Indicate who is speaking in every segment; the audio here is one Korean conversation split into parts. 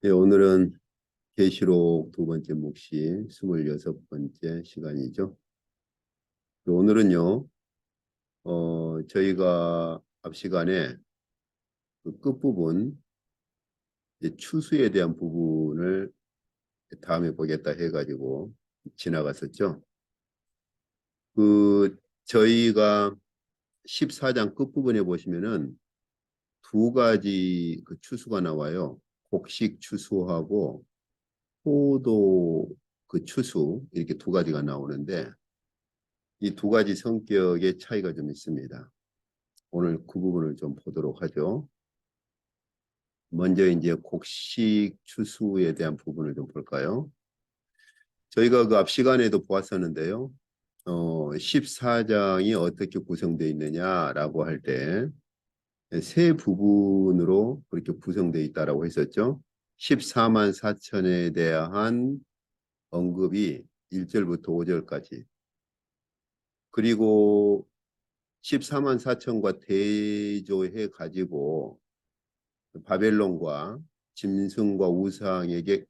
Speaker 1: 네, 오늘은 계시록 두 번째 묵시 26번째 시간이죠. 오늘은요, 저희가 앞 시간에 그 끝부분, 이제 추수에 대한 부분을 다음에 보겠다 해가지고 지나갔었죠. 저희가 14장 끝부분에 보시면은 두 가지 그 추수가 나와요. 곡식 추수하고 포도 그 추수, 이렇게 두 가지가 나오는데, 이 두 가지 성격의 차이가 좀 있습니다. 오늘 그 부분을 좀 보도록 하죠. 먼저 이제 곡식 추수에 대한 부분을 좀 볼까요? 저희가 그 앞 시간에도 보았었는데요. 14장이 어떻게 구성되어 있느냐라고 할 때 세 부분으로 그렇게 구성되어 있다라고 했었죠. 14만 4천에 대한 언급이 1절부터 5절까지, 그리고 14만 4천과 대조해 가지고 바벨론과 짐승과 우상에게,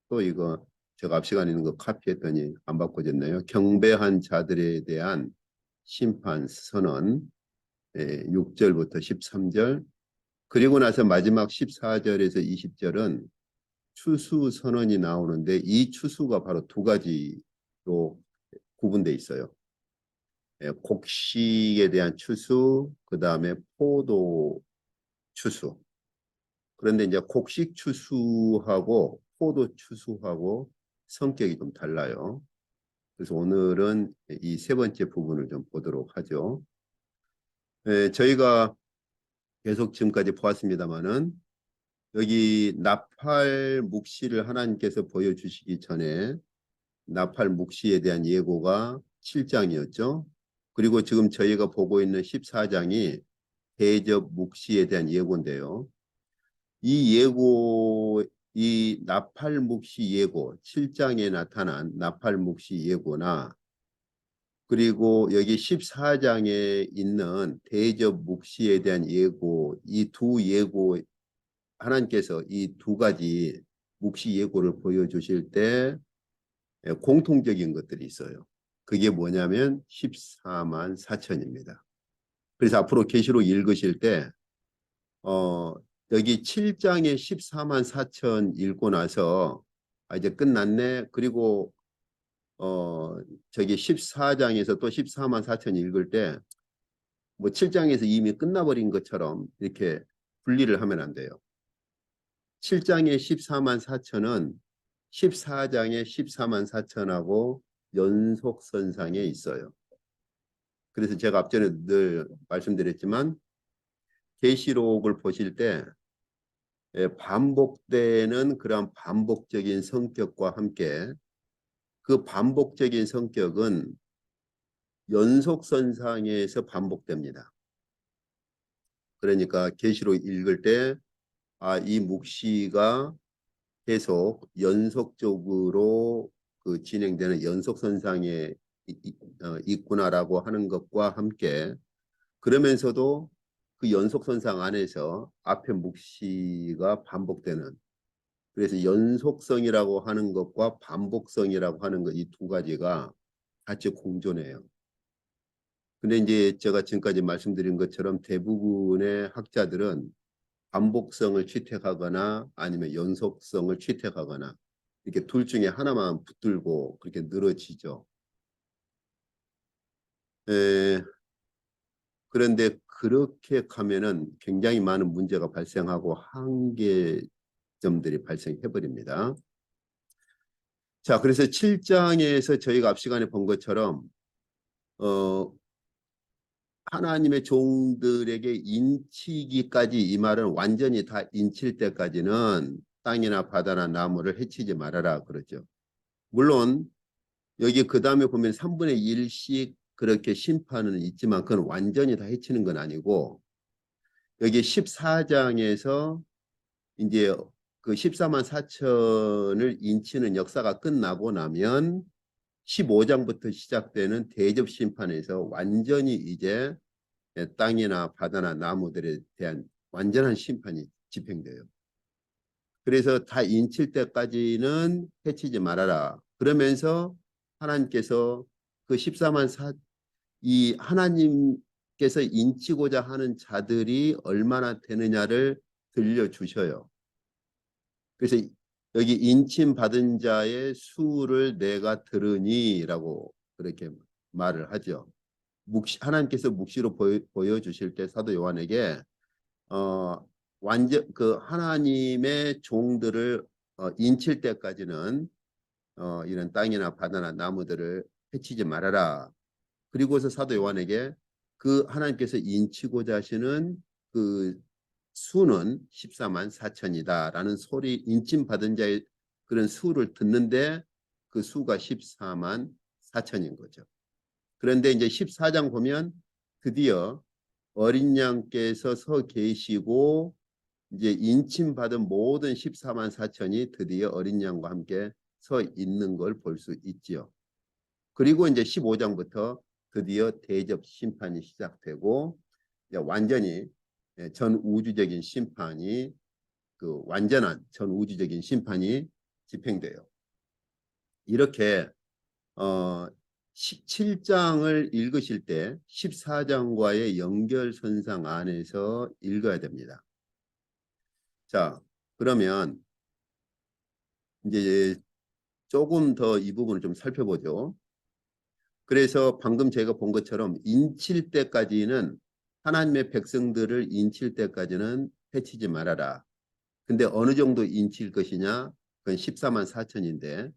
Speaker 1: 또 이거 제가 앞 시간에 있는 거 카피했더니 안 바꿔졌네요. 경배한 자들에 대한 심판 선언, 6절부터 13절, 그리고 나서 마지막 14절에서 20절은 추수 선언이 나오는데, 이 추수가 바로 두 가지로 구분돼 있어요. 곡식에 대한 추수, 그 다음에 포도 추수. 그런데 이제 곡식 추수하고 포도 추수하고 성격이 좀 달라요. 그래서 오늘은 이 세 번째 부분을 좀 보도록 하죠. 저희가 계속 지금까지 보았습니다마는, 여기 나팔 묵시를 하나님께서 보여주시기 전에 나팔 묵시에 대한 예고가 7장이었죠. 그리고 지금 저희가 보고 있는 14장이 대접 묵시에 대한 예고인데요. 이 나팔 묵시 예고, 7장에 나타난 나팔 묵시 예고나, 그리고 여기 14장에 있는 대접 묵시에 대한 예고, 이 두 예고, 하나님께서 이 두 가지 묵시 예고를 보여주실 때 공통적인 것들이 있어요. 그게 뭐냐면 14만 4천입니다. 그래서 앞으로 계시록 읽으실 때 여기 7장에 14만 4천 읽고 나서 이제 끝났네. 그리고 저기 14장에서 또 14만 4천 읽을 때 뭐 7장에서 이미 끝나버린 것처럼 이렇게 분리를 하면 안 돼요. 7장의 14만 4천은 14장의 14만 4천하고 연속선상에 있어요. 그래서 제가 앞전에 늘 말씀드렸지만, 계시록을 보실 때 반복되는 그런 반복적인 성격과 함께, 그 반복적인 성격은 연속선상에서 반복됩니다. 그러니까 계시록 읽을 때 이 묵시가 계속 연속적으로 그 진행되는 연속선상에 있구나라고 하는 것과 함께, 그러면서도 그 연속선상 안에서 앞에 묵시가 반복되는, 그래서 연속성이라고 하는 것과 반복성이라고 하는 것, 이 두 가지가 같이 공존해요. 근데 이제 제가 지금까지 말씀드린 것처럼 대부분의 학자들은 반복성을 채택하거나 아니면 연속성을 채택하거나, 이렇게 둘 중에 하나만 붙들고 그렇게 늘어지죠. 그런데 그렇게 가면은 굉장히 많은 문제가 발생하고 한계점들이 발생해 버립니다. 자, 그래서 7장에서 저희가 앞 시간에 본 것처럼 어, 하나님의 종들에게 인치기까지, 이 말은 완전히 다 인칠 때까지는 땅이나 바다나 나무를 해치지 말아라 그러죠. 물론 여기 그 다음에 보면 3분의 1씩 그렇게 심판은 있지만, 그건 완전히 다 해치는 건 아니고, 여기 14장에서 이제 그 14만 4천을 인치는 역사가 끝나고 나면 15장부터 시작되는 대접 심판에서 완전히 이제 땅이나 바다나 나무들에 대한 완전한 심판이 집행돼요. 그래서 다 인칠 때까지는 해치지 말아라. 그러면서 하나님께서 그 14만 이 하나님께서 인치고자 하는 자들이 얼마나 되느냐를 들려주셔요. 그래서 여기 인침 받은 자의 수를 내가 들으니라고 그렇게 말을 하죠. 하나님께서 묵시로 보여주실 때 사도 요한에게 완전 그 하나님의 종들을 인칠 때까지는 이런 땅이나 바다나 나무들을 해치지 말아라. 그리고서 사도 요한에게 그 하나님께서 인치고자 하시는 그 수는 14만 4천이다라는 소리 인침 받은 자의 그런 수를 듣는데 그 수가 14만 4천인 거죠. 그런데 이제 14장 보면 드디어 어린 양께서 서 계시고 이제 인침 받은 모든 14만 4천이 드디어 어린 양과 함께 서 있는 걸 볼 수 있지요. 그리고 이제 15장부터 드디어 대접 심판이 시작되고 완전히 전 우주적인 심판이 그 완전한 전 우주적인 심판이 집행돼요. 이렇게 17장을 읽으실 때 14장과의 연결선상 안에서 읽어야 됩니다. 자, 그러면 이제 조금 더 이 부분을 좀 살펴보죠. 그래서 방금 제가 본 것처럼 인칠 때까지는 하나님의 백성들을 인칠 때까지는 해치지 말아라. 근데 어느 정도 인칠 것이냐? 그건 14만 4천인데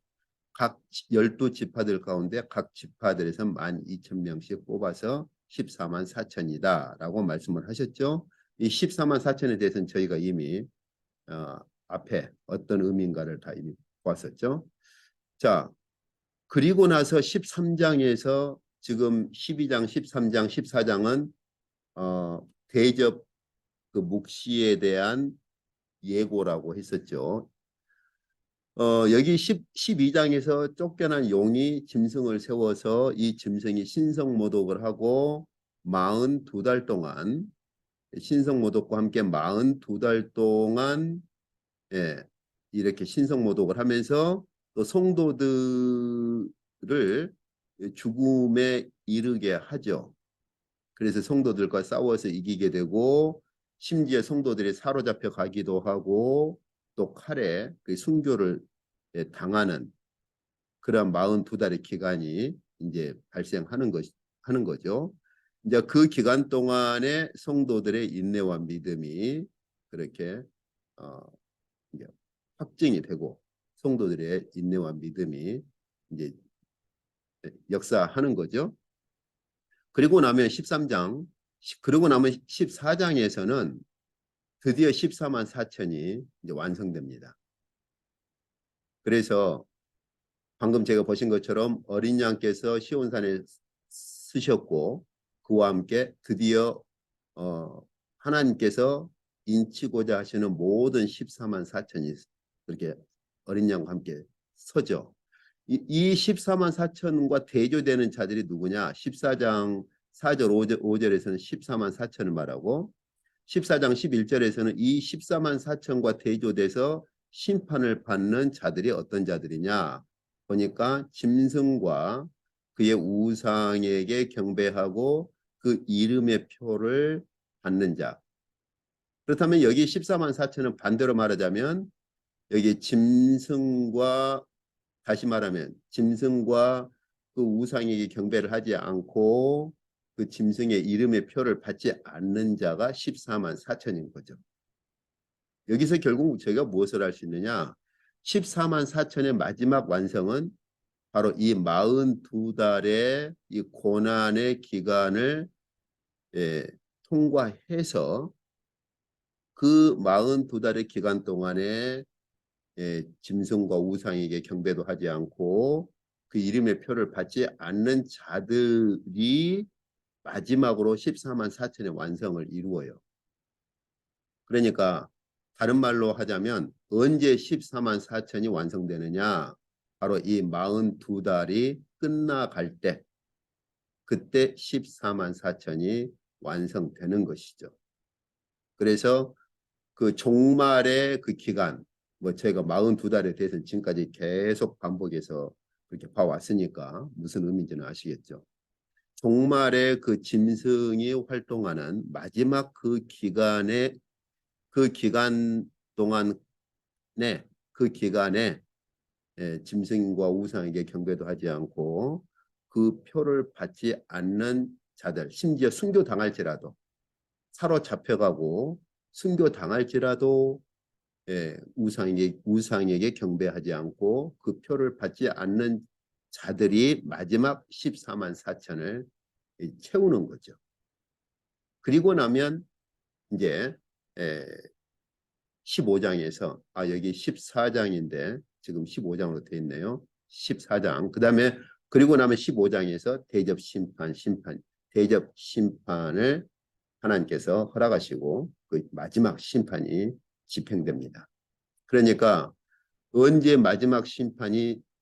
Speaker 1: 각 12지파들 가운데 각 지파들에서 12,000명씩 뽑아서 14만 4천이다 라고 말씀을 하셨죠. 이 14만 4천에 대해서는 저희가 이미 앞에 어떤 의미인가를 다 이미 보았었죠. 자, 그리고 나서 13장에서 지금 12장, 13장, 14장은 대접 그 묵시에 대한 예고라고 했었죠. 여기 12장에서 쫓겨난 용이 짐승을 세워서 이 짐승이 신성모독을 하고 42달 동안 신성모독과 함께 42달 동안 이렇게 신성모독을 하면서 또 성도들을 죽음에 이르게 하죠. 그래서 성도들과 싸워서 이기게 되고 심지어 성도들이 사로잡혀 가기도 하고 또 칼에 그 순교를 당하는 그런 42달의 기간이 이제 발생하는 하는 거죠. 이제 그 기간 동안에 성도들의 인내와 믿음이 그렇게 이제 확증이 되고 성도들의 인내와 믿음이 이제 역사하는 거죠. 그리고 나면 13장, 그리고 나면 14장에서는 드디어 14만 4천이 이제 완성됩니다. 그래서 방금 제가 보신 것처럼 어린 양께서 시온산에 쓰셨고 그와 함께 드디어 하나님께서 인치고자 하시는 모든 14만 4천이 그렇게 어린 양과 함께 서죠. 이 14만 4천과 대조되는 자들이 누구냐? 14장 4절 5절에서는 14만 4천을 말하고 14장 11절에서는 이 14만 4천과 대조돼서 심판을 받는 자들이 어떤 자들이냐? 보니까 짐승과 그의 우상에게 경배하고 그 이름의 표를 받는 자. 그렇다면 여기 14만 4천은 반대로 말하자면 여기 짐승과 다시 말하면 짐승과 그 우상에게 경배를 하지 않고 그 짐승의 이름의 표를 받지 않는 자가 14만 4천인 거죠. 여기서 결국 저희가 무엇을 할 수 있느냐? 14만 4천의 마지막 완성은 바로 이 42달의 이 고난의 기간을 통과해서 그 42달의 기간 동안에 짐승과 우상에게 경배도 하지 않고 그 이름의 표를 받지 않는 자들이 마지막으로 14만 4천의 완성을 이루어요. 그러니까 다른 말로 하자면 언제 14만 4천이 완성되느냐? 바로 이 42달이 끝나갈 때 그때 14만 4천이 완성되는 것이죠. 그래서 그 종말의 그 기간 뭐 제가 42달에 대해서 지금까지 계속 반복해서 그렇게 봐왔으니까 무슨 의미인지는 아시겠죠. 종말에 그 짐승이 활동하는 마지막 그 기간 동안에 그 기간에 짐승과 우상에게 경배도 하지 않고 그 표를 받지 않는 자들, 심지어 순교당할지라도 사로잡혀가고 순교당할지라도 우상에게 경배하지 않고 그 표를 받지 않는 자들이 마지막 14만 4천을 채우는 거죠. 그리고 나면 이제 15장에서 여기 14장인데 지금 15장으로 되어 있네요. 14장. 그다음에 그리고 나면 15장에서 대접 심판을 하나님께서 허락하시고 그 마지막 심판이 집행됩니다. 그러니까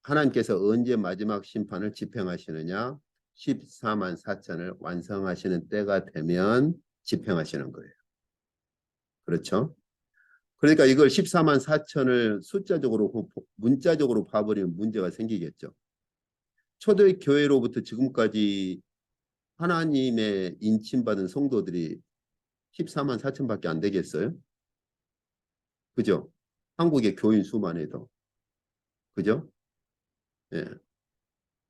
Speaker 1: 하나님께서 언제 마지막 심판을 집행하시느냐? 14만 4천을 완성하시는 때가 되면 집행하시는 거예요. 그렇죠? 그러니까 이걸 14만 4천을 문자적으로 봐버리면 문제가 생기겠죠. 초대교회로부터 지금까지 하나님의 인침받은 성도들이 14만 4천밖에 안 되겠어요? 그죠? 한국의 교인 수만 해도. 그죠? 예.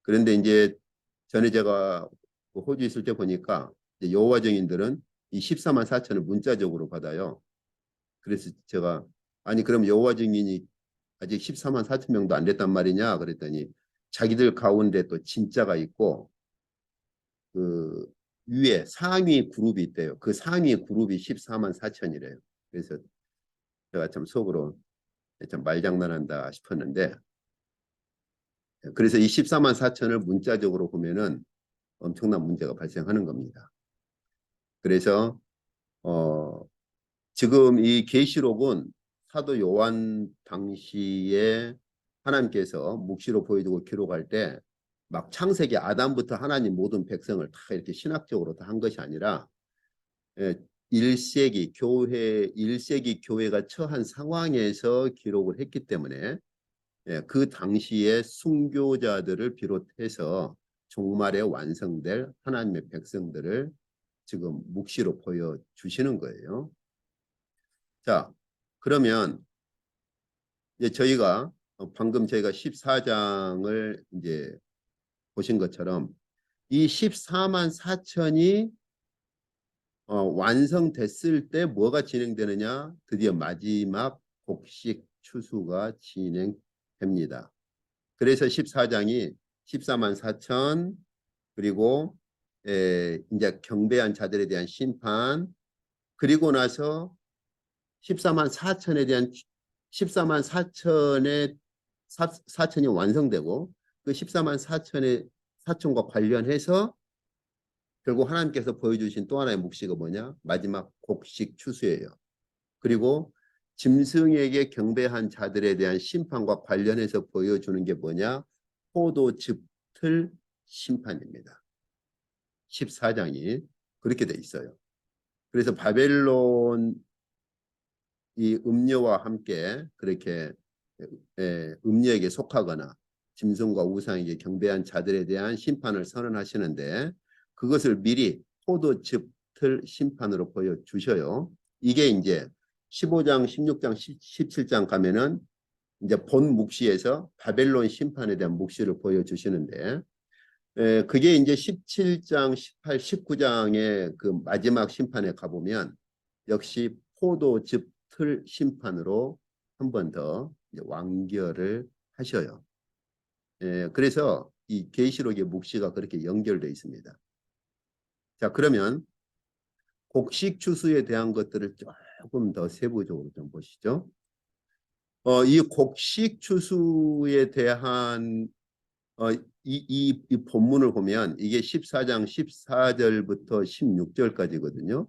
Speaker 1: 그런데 이제 전에 제가 호주 있을 때 보니까 여호와 증인들은 이 14만 4천을 문자적으로 받아요. 그래서 제가 아니 그럼 여호와 증인이 아직 14만 4천 명도 안 됐단 말이냐 그랬더니 자기들 가운데 또 진짜가 있고 그 위에 상위 그룹이 있대요. 그 상위 그룹이 14만 4천이래요. 그래서 제가 참 속으로 참 말장난한다 싶었는데 그래서 이 14만 4천을 문자적으로 보면은 엄청난 문제가 발생하는 겁니다. 그래서 지금 이 계시록은 사도 요한 당시에 하나님께서 묵시로 보여주고 기록할 때 막 창세기 아담부터 하나님 모든 백성을 다 이렇게 신학적으로 다 한 것이 아니라 1세기 교회가 처한 상황에서 기록을 했기 때문에 그 당시에 순교자들을 비롯해서 종말에 완성될 하나님의 백성들을 지금 묵시로 보여주시는 거예요. 자, 그러면 이제 방금 저희가 14장을 이제 보신 것처럼 이 14만 4천이 완성됐을 때 뭐가 진행되느냐? 드디어 마지막 곡식 추수가 진행됩니다. 그래서 14장이 14만 4천 그리고 이제 경배한 자들에 대한 심판 그리고 나서 14만 4천에 대한 14만 4천이 완성되고 그 14만 4천과 관련해서 결국 하나님께서 보여주신 또 하나의 묵시가 뭐냐? 마지막 곡식 추수예요. 그리고 짐승에게 경배한 자들에 대한 심판과 관련해서 보여주는 게 뭐냐? 포도즙틀 심판입니다. 14장이 그렇게 돼 있어요. 그래서 바벨론 이 음녀와 함께 그렇게 음녀에게 속하거나 짐승과 우상에게 경배한 자들에 대한 심판을 선언하시는데 그것을 미리 포도즙틀 심판으로 보여주셔요. 이게 이제 15장, 16장, 17장 가면은 이제 본 묵시에서 바벨론 심판에 대한 묵시를 보여주시는데 그게 이제 17장, 18, 19장의 그 마지막 심판에 가보면 역시 포도즙틀 심판으로 한 번 더 완결을 하셔요. 그래서 이 계시록의 묵시가 그렇게 연결되어 있습니다. 자, 그러면 곡식 추수에 대한 것들을 조금 더 세부적으로 좀 보시죠. 이 곡식 추수에 대한 이 본문을 보면 이게 14장 14절부터 16절까지거든요.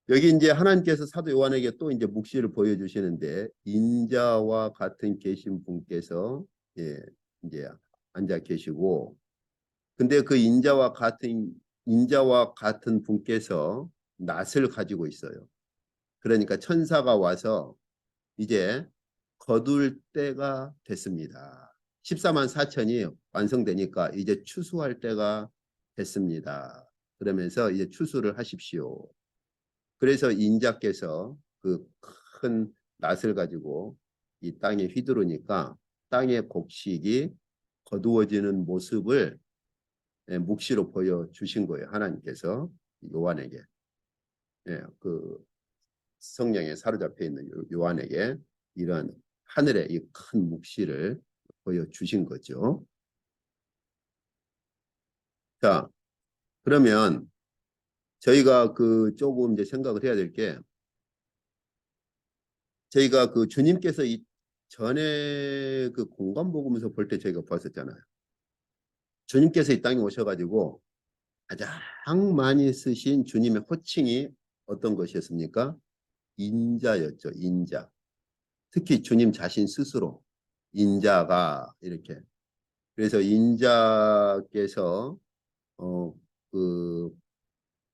Speaker 1: 여기 이제 하나님께서 사도 요한에게 또 이제 묵시를 보여주시는데 인자와 같은 계신 분께서 이제 앉아 계시고 근데 그 인자와 같은 분께서 낫을 가지고 있어요. 그러니까 천사가 와서 이제 거둘 때가 됐습니다. 14만 4천이 완성되니까 이제 추수할 때가 됐습니다. 그러면서 이제 추수를 하십시오. 그래서 인자께서 그 큰 낫을 가지고 이 땅에 휘두르니까 땅의 곡식이 거두어지는 모습을 묵시로 보여주신 거예요. 하나님께서 요한에게. 그 성령에 사로잡혀 있는 요한에게 이런 하늘의 이 큰 묵시를 보여주신 거죠. 자, 그러면 저희가 그 조금 이제 생각을 해야 될 게, 저희가 그 주님께서 이 전에 그 공관복음에서 볼 때 저희가 봤었잖아요. 주님께서 이 땅에 오셔가지고 가장 많이 쓰신 주님의 호칭이 어떤 것이었습니까? 인자였죠. 인자. 특히 주님 자신 스스로 인자가 이렇게. 그래서 인자께서 그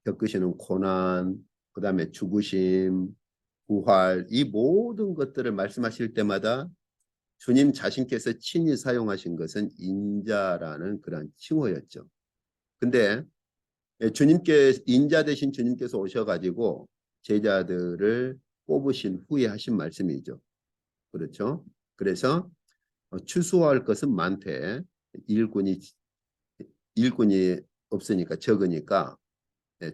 Speaker 1: 겪으시는 고난, 그다음에 죽으심, 부활, 이 모든 것들을 말씀하실 때마다 주님 자신께서 친히 사용하신 것은 인자라는 그런 칭호였죠. 근데 주님께 인자 대신 주님께서 오셔가지고 제자들을 뽑으신 후에 하신 말씀이죠. 그렇죠? 그래서 추수할 것은 많되 일꾼이 없으니까 적으니까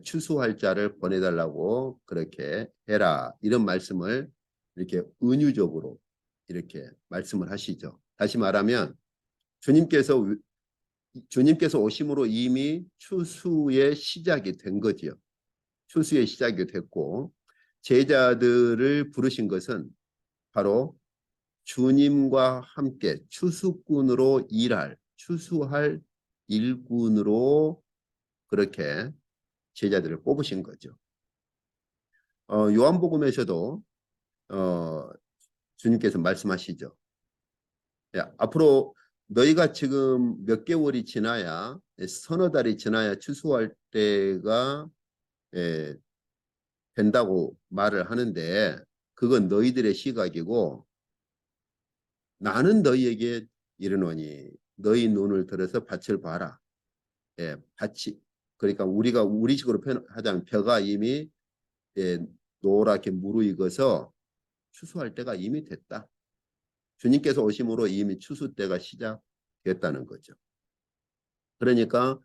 Speaker 1: 추수할 자를 보내달라고 그렇게 해라. 이런 말씀을 이렇게 은유적으로 이렇게 말씀을 하시죠. 다시 말하면 주님께서 오심으로 이미 추수의 시작이 된 거지요. 추수의 시작이 됐고 제자들을 부르신 것은 바로 주님과 함께 추수꾼으로 추수할 일꾼으로 그렇게 제자들을 뽑으신 거죠. 요한복음에서도 주님께서 말씀하시죠. 야, 앞으로 너희가 지금 몇 개월이 지나야, 서너 달이 지나야 추수할 때가 된다고 말을 하는데 그건 너희들의 시각이고 나는 너희에게 이르노니 너희 눈을 들어서 밭을 봐라. 밭이, 그러니까 우리가 우리식으로 표현하자면 벼가 이미 노랗게 무르익어서 추수할 때가 이미 됐다. 주님께서 오심으로 이미 추수 때가 시작됐다는 거죠. 그러니까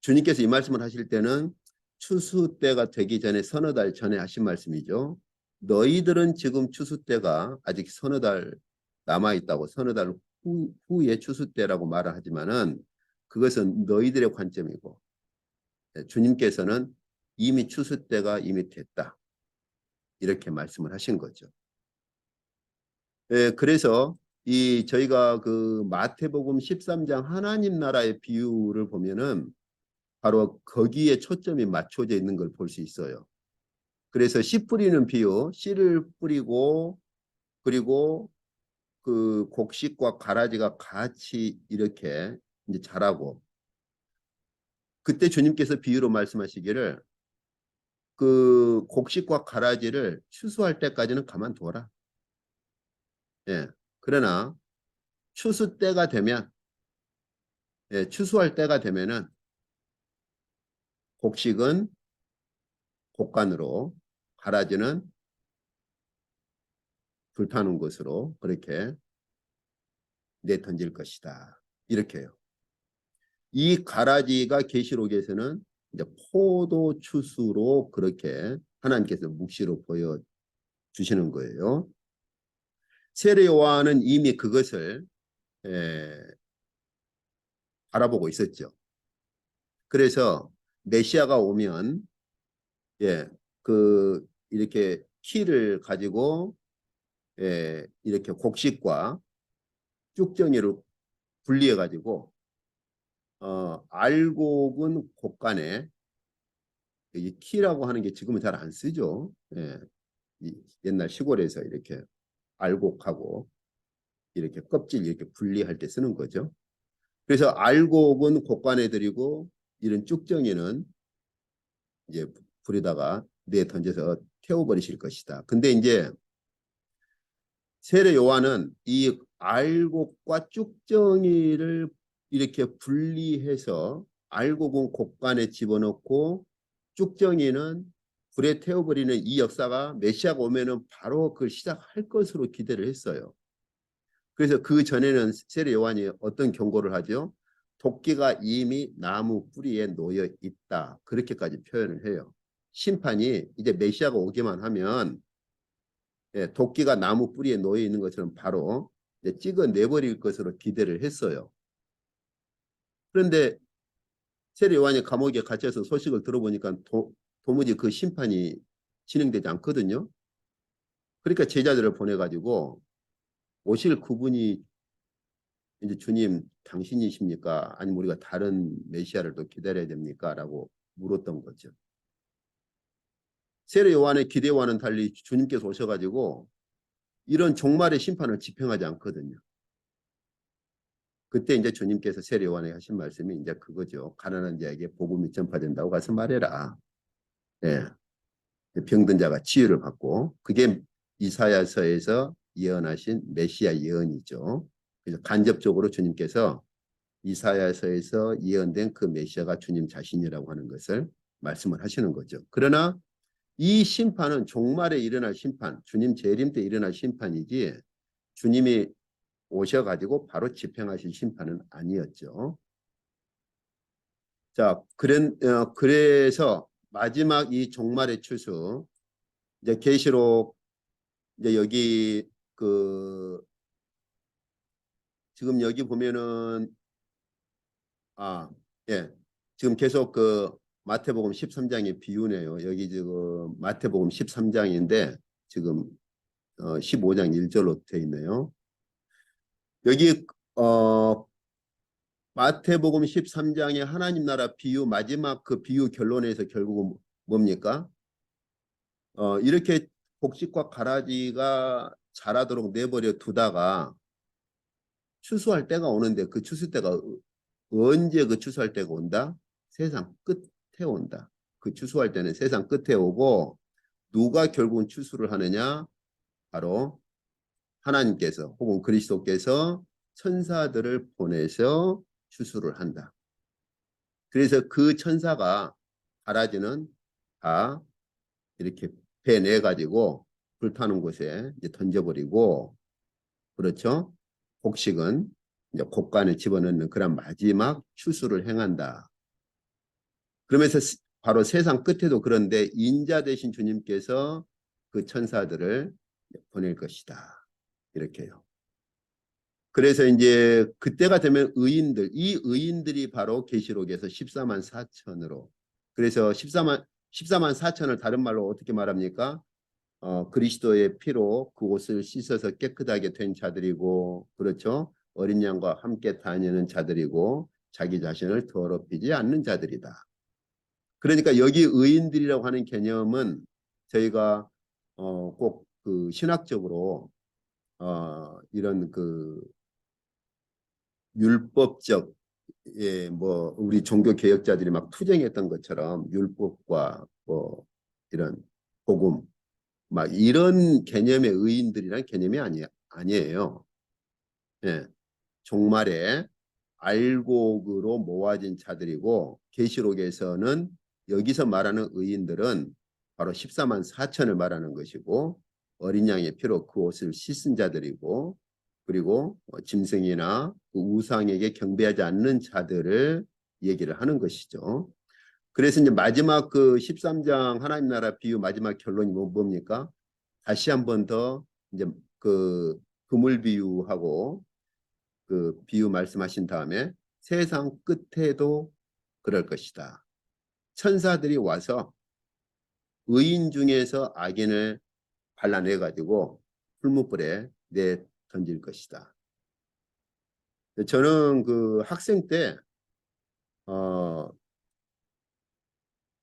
Speaker 1: 주님께서 이 말씀을 하실 때는 추수 때가 되기 전에 서너 달 전에 하신 말씀이죠. 너희들은 지금 추수 때가 아직 서너 달 남아 있다고, 서너 달 후에 추수 때라고 말을 하지만은 그것은 너희들의 관점이고 주님께서는 이미 추수 때가 이미 됐다. 이렇게 말씀을 하신 거죠. 그래서 이 저희가 그 마태복음 13장 하나님 나라의 비유를 보면은 바로 거기에 초점이 맞춰져 있는 걸 볼 수 있어요. 그래서 씨 뿌리는 비유, 씨를 뿌리고 그리고 그 곡식과 가라지가 같이 이렇게 이제 자라고 그때 주님께서 비유로 말씀하시기를 그 곡식과 가라지를 추수할 때까지는 가만둬라. 그러나 추수 때가 되면 추수할 때가 되면은 곡식은 곡간으로 가라지는 불타는 것으로 그렇게 내던질 것이다. 이렇게요. 이 가라지가 계시록에서는 이제 포도 추수로 그렇게 하나님께서 묵시로 보여주시는 거예요. 세례 요한은 이미 그것을 바라보고 있었죠. 그래서 메시아가 오면 이렇게 키를 가지고 이렇게 곡식과 쭉정이를 분리해 가지고 알곡은 곡간에 이 키라고 하는 게 지금은 잘 안 쓰죠. 옛날 시골에서 이렇게 알곡하고 이렇게 껍질 이렇게 분리할 때 쓰는 거죠. 그래서 알곡은 곡간에 들이고 이런 쭉정이는 이제 불에다가 내 던져서 태워버리실 것이다. 근데 이제 세례 요한은 이 알곡과 쭉정이를 이렇게 분리해서 알곡은 곡간에 집어넣고 쭉정이는 불에 태워버리는 이 역사가 메시아가 오면은 바로 그걸 시작할 것으로 기대를 했어요. 그래서 그 전에는 세례 요한이 어떤 경고를 하죠? 도끼가 이미 나무 뿌리에 놓여 있다. 그렇게까지 표현을 해요. 심판이 이제 메시아가 오기만 하면 도끼가 나무 뿌리에 놓여 있는 것처럼 바로 찍어내버릴 것으로 기대를 했어요. 그런데 세례 요한이 감옥에 갇혀서 소식을 들어보니까 도무지 그 심판이 진행되지 않거든요. 그러니까 제자들을 보내가지고 오실 그분이 이제 주님 당신이십니까? 아니면 우리가 다른 메시아를 또 기다려야 됩니까? 라고 물었던 거죠. 세례 요한의 기대와는 달리 주님께서 오셔가지고 이런 종말의 심판을 집행하지 않거든요. 그때 이제 주님께서 세례 요한에게 하신 말씀이 이제 그거죠. 가난한 자에게 복음이 전파된다고 가서 말해라. 예. 병든 자가 치유를 받고 그게 이사야서에서 예언하신 메시아 예언이죠. 그래서 간접적으로 주님께서 이사야서에서 예언된 그 메시아가 주님 자신이라고 하는 것을 말씀을 하시는 거죠. 그러나 이 심판은 종말에 일어날 심판, 주님 재림 때 일어날 심판이지 주님이 오셔가지고 바로 집행하실 심판은 아니었죠. 자, 그래서 마지막 이 종말의 추수, 이제 계시록 이제 여기 그 지금 여기 보면은 예, 지금 계속 그 마태복음 13장의 비유네요. 여기 지금 마태복음 13장인데 지금 15장 1절로 되어 있네요. 여기 마태복음 13장의 하나님 나라 비유 마지막 그 비유 결론에서 결국은 뭡니까? 이렇게 곡식과 가라지가 자라도록 내버려 두다가 추수할 때가 오는데 그 추수 때가 언제 그 추수할 때가 온다? 세상 끝에 온다. 그 추수할 때는 세상 끝에 오고 누가 결국은 추수를 하느냐? 바로 하나님께서 혹은 그리스도께서 천사들을 보내서 추수를 한다. 그래서 그 천사가 가라지는 다 이렇게 베내 가지고 불타는 곳에 이제 던져버리고 그렇죠? 곡식은 이제 곡간에 집어넣는 그런 마지막 추수를 행한다. 그러면서 바로 세상 끝에도 그런데 인자 되신 주님께서 그 천사들을 보낼 것이다. 이렇게요. 그래서 이제 그때가 되면 이 의인들이 바로 계시록에서 14만 4천으로 그래서 14만 4천을 다른 말로 어떻게 말합니까? 그리스도의 피로 그 옷을 씻어서 깨끗하게 된 자들이고 그렇죠? 어린 양과 함께 다니는 자들이고 자기 자신을 더럽히지 않는 자들이다. 그러니까 여기 의인들이라고 하는 개념은 저희가 꼭 그 신학적으로 이런 그 율법적 뭐 우리 종교 개혁자들이 막 투쟁했던 것처럼 율법과 뭐 이런 복음 막 이런 개념의 의인들이란 개념이 아니에요. 예. 종말에 알곡으로 모아진 자들이고 계시록에서는 여기서 말하는 의인들은 바로 14만 4천을 말하는 것이고 어린 양의 피로 그 옷을 씻은 자들이고 그리고 짐승이나 그 우상에게 경배하지 않는 자들을 얘기를 하는 것이죠. 그래서 이제 마지막 그 13장 하나님 나라 비유 마지막 결론이 뭡니까? 다시 한 번 더 이제 그 그물 비유하고 그 비유 말씀하신 다음에 세상 끝에도 그럴 것이다. 천사들이 와서 의인 중에서 악인을 발라내 가지고 풀무불에 내 던질 것이다. 저는 그 학생 때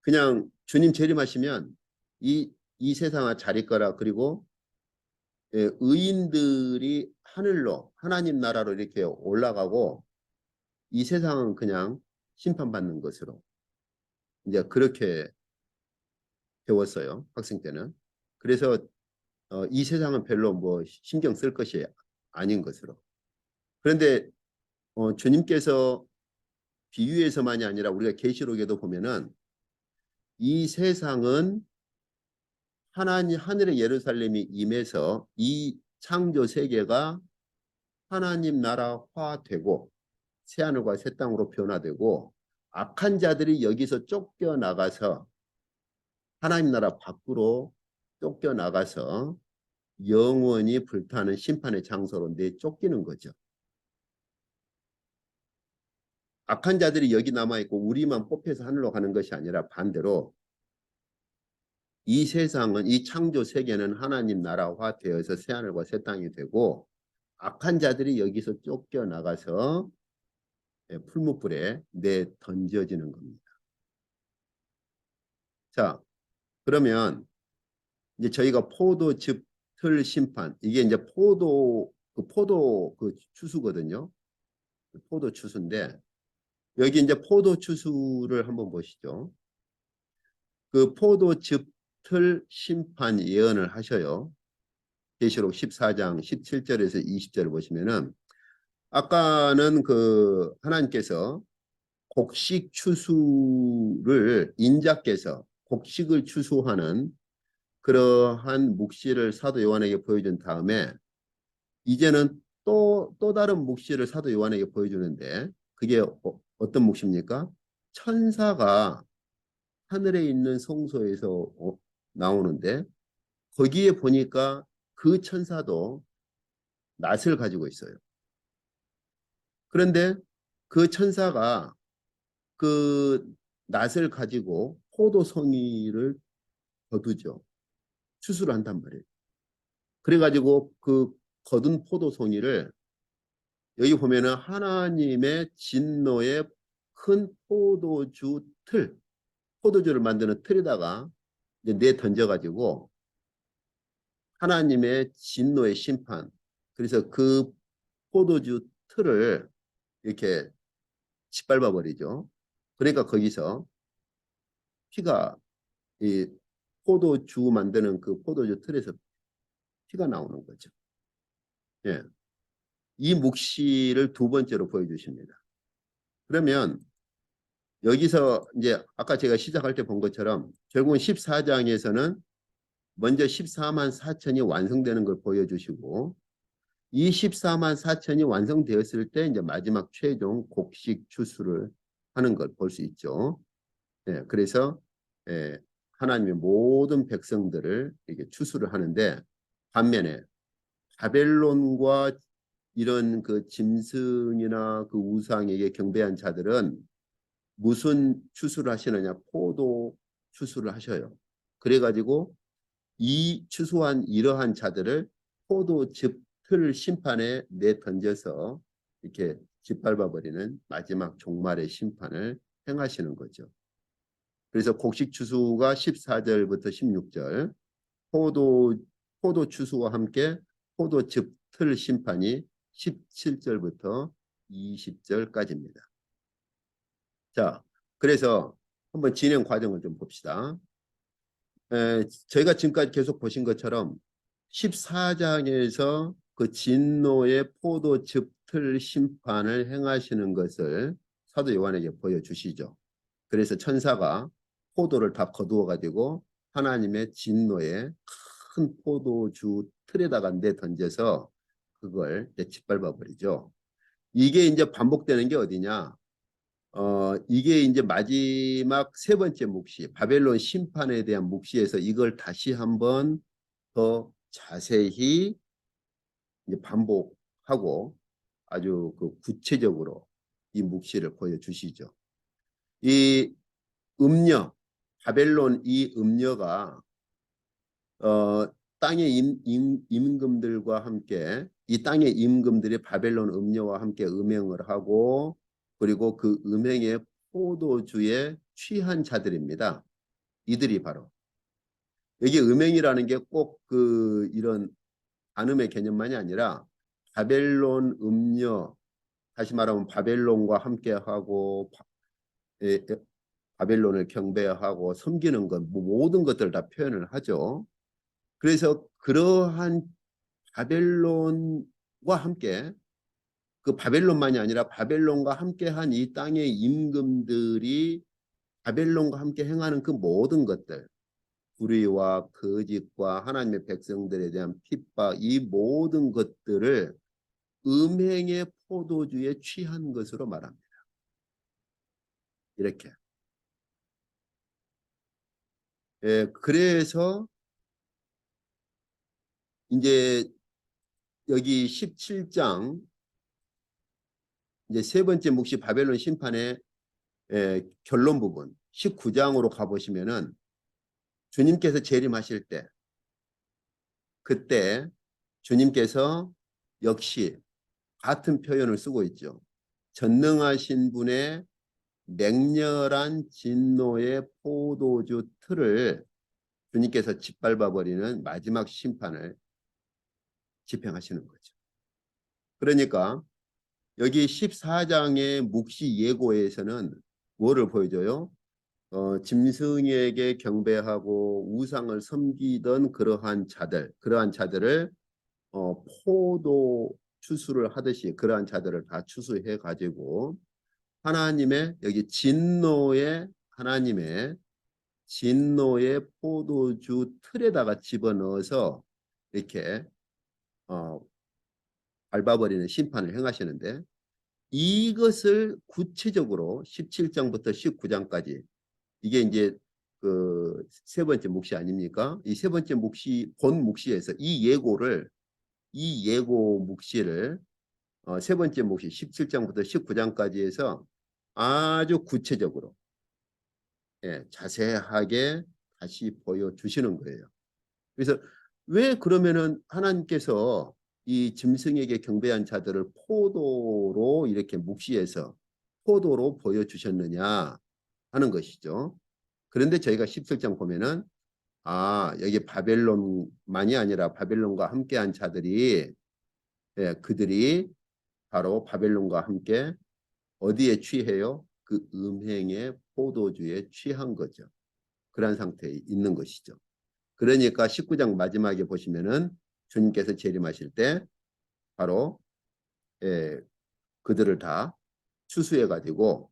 Speaker 1: 그냥 주님 재림하시면 이 세상아 잘 있거라. 그리고 의인들이 하늘로 하나님 나라로 이렇게 올라가고 이 세상은 그냥 심판받는 것으로 이제 그렇게 배웠어요. 학생 때는. 그래서 이 세상은 별로 뭐 신경 쓸 것이 아닌 것으로. 그런데 주님께서 비유에서만이 아니라 우리가 계시록에도 보면은 이 세상은 하나님 하늘의 예루살렘이 임해서 이 창조 세계가 하나님 나라화되고 새하늘과 새 땅으로 변화되고 악한 자들이 여기서 쫓겨나가서 하나님 나라 밖으로 쫓겨나가서 영원히 불타는 심판의 장소로 내쫓기는 거죠. 악한 자들이 여기 남아있고 우리만 뽑혀서 하늘로 가는 것이 아니라 반대로 이 세상은 이 창조 세계는 하나님 나라화 되어서 새하늘과 새 땅이 되고 악한 자들이 여기서 쫓겨나가서 풀무불에 내 던져지는 겁니다. 자, 그러면 이제 저희가 포도즙 틀 심판 이게 이제 포도 그 추수거든요. 포도 추수인데 여기 이제 포도 추수를 한번 보시죠. 그 포도즙 틀 심판 예언을 하셔요. 계시록 14장 17절에서 20절을 보시면은 아까는 그 하나님께서 곡식 추수를 인자께서 곡식을 추수하는 그러한 묵시를 사도 요한에게 보여준 다음에 이제는 또 다른 묵시를 사도 요한에게 보여주는데 그게 어떤 묵시입니까? 천사가 하늘에 있는 성소에서 나오는데 거기에 보니까 그 천사도 낫을 가지고 있어요. 그런데 그 천사가 그 낫을 가지고 포도송이를 거두죠. 추수를 한단 말이에요. 그래가지고 그 거둔 포도송이를 여기 보면은 하나님의 진노의 큰 포도주 틀, 포도주를 만드는 틀에다가 이제 내 던져가지고 하나님의 진노의 심판. 그래서 그 포도주 틀을 이렇게 짓밟아 버리죠. 그러니까 거기서 피가 이 포도주 만드는 그 포도주 틀에서 피가 나오는 거죠. 예. 이 묵시를 두 번째로 보여주십니다. 그러면 여기서 이제 아까 제가 시작할 때 본 것처럼 결국은 14장에서는 먼저 14만 4천이 완성되는 걸 보여주시고 이 14만 4천이 완성되었을 때 이제 마지막 최종 곡식 추수를 하는 걸 볼 수 있죠. 예, 그래서 예, 하나님의 모든 백성들을 이렇게 추수를 하는데 반면에 바벨론과 이런 그 짐승이나 그 우상에게 경배한 자들은 무슨 추수를 하시느냐? 포도 추수를 하셔요. 그래가지고 이 추수한 이러한 자들을 포도즙 틀 심판에 내 던져서 이렇게 짓밟아 버리는 마지막 종말의 심판을 행하시는 거죠. 그래서 곡식 추수가 14절부터 16절, 포도 추수와 함께 포도즙 틀 심판이 17절부터 20절까지입니다. 자, 그래서 한번 진행 과정을 좀 봅시다. 저희가 지금까지 계속 보신 것처럼 14장에서 그 진노의 포도즙 틀 심판을 행하시는 것을 사도 요한에게 보여주시죠. 그래서 천사가 포도를 다 거두어 가지고 하나님의 진노의 큰 포도주 틀에다가 내 던져서 그걸 이제 짓밟아 버리죠. 이게 이제 반복되는 게 어디냐? 이게 이제 마지막 세 번째 묵시, 바벨론 심판에 대한 묵시에서 이걸 다시 한번 더 자세히 이제 반복하고 아주 그 구체적으로 이 묵시를 보여주시죠. 이 음녀, 바벨론 이 음녀가 땅의 임금들과 함께 이 땅의 임금들이 바벨론 음녀와 함께 음행을 하고 그리고 그 음행의 포도주에 취한 자들입니다. 이들이 바로 여기 음행이라는 게 꼭 그 이런 간음의 개념만이 아니라 바벨론 음녀 다시 말하면 바벨론과 함께하고 바벨론을 경배하고 섬기는 것 모든 것들 다 표현을 하죠. 그래서 그러한 바벨론과 함께 그 바벨론만이 아니라 바벨론과 함께한 이 땅의 임금들이 바벨론과 함께 행하는 그 모든 것들, 불의와 거짓과 하나님의 백성들에 대한 핍박, 이 모든 것들을 음행의 포도주에 취한 것으로 말합니다. 이렇게. 예, 그래서 이제 여기 17장 이제 세 번째 묵시 바벨론 심판의 결론 부분 19장으로 가보시면은 주님께서 재림하실 때 그때 주님께서 역시 같은 표현을 쓰고 있죠. 전능하신 분의 맹렬한 진노의 포도주 틀을 주님께서 짓밟아버리는 마지막 심판을 집행하시는 거죠. 그러니까 여기 14장의 묵시 예고에서는 뭐를 보여줘요? 짐승에게 경배하고 우상을 섬기던 그러한 자들을 포도 추수를 하듯이 그러한 자들을 다 추수해 가지고 하나님의 여기 하나님의 진노의 포도주 틀에다가 집어넣어서 이렇게 밟아버리는 심판을 행하시는데 이것을 구체적으로 17장부터 19장까지 이게 이제 그 세 번째 묵시 아닙니까? 이 세 번째 묵시 본 묵시에서 이 예고 묵시를 세 번째 묵시 17장부터 19장까지 해서 아주 구체적으로 자세하게 다시 보여주시는 거예요. 그래서 왜 그러면은 하나님께서 이 짐승에게 경배한 자들을 포도로 이렇게 묵시해서 포도로 보여주셨느냐 하는 것이죠. 그런데 저희가 17장 보면은 여기 바벨론만이 아니라 바벨론과 함께한 자들이 그들이 바로 바벨론과 함께 어디에 취해요? 그 음행의 포도주에 취한 거죠. 그런 상태에 있는 것이죠. 그러니까 19장 마지막에 보시면은 주님께서 재림하실 때 바로 그들을 다 추수해 가지고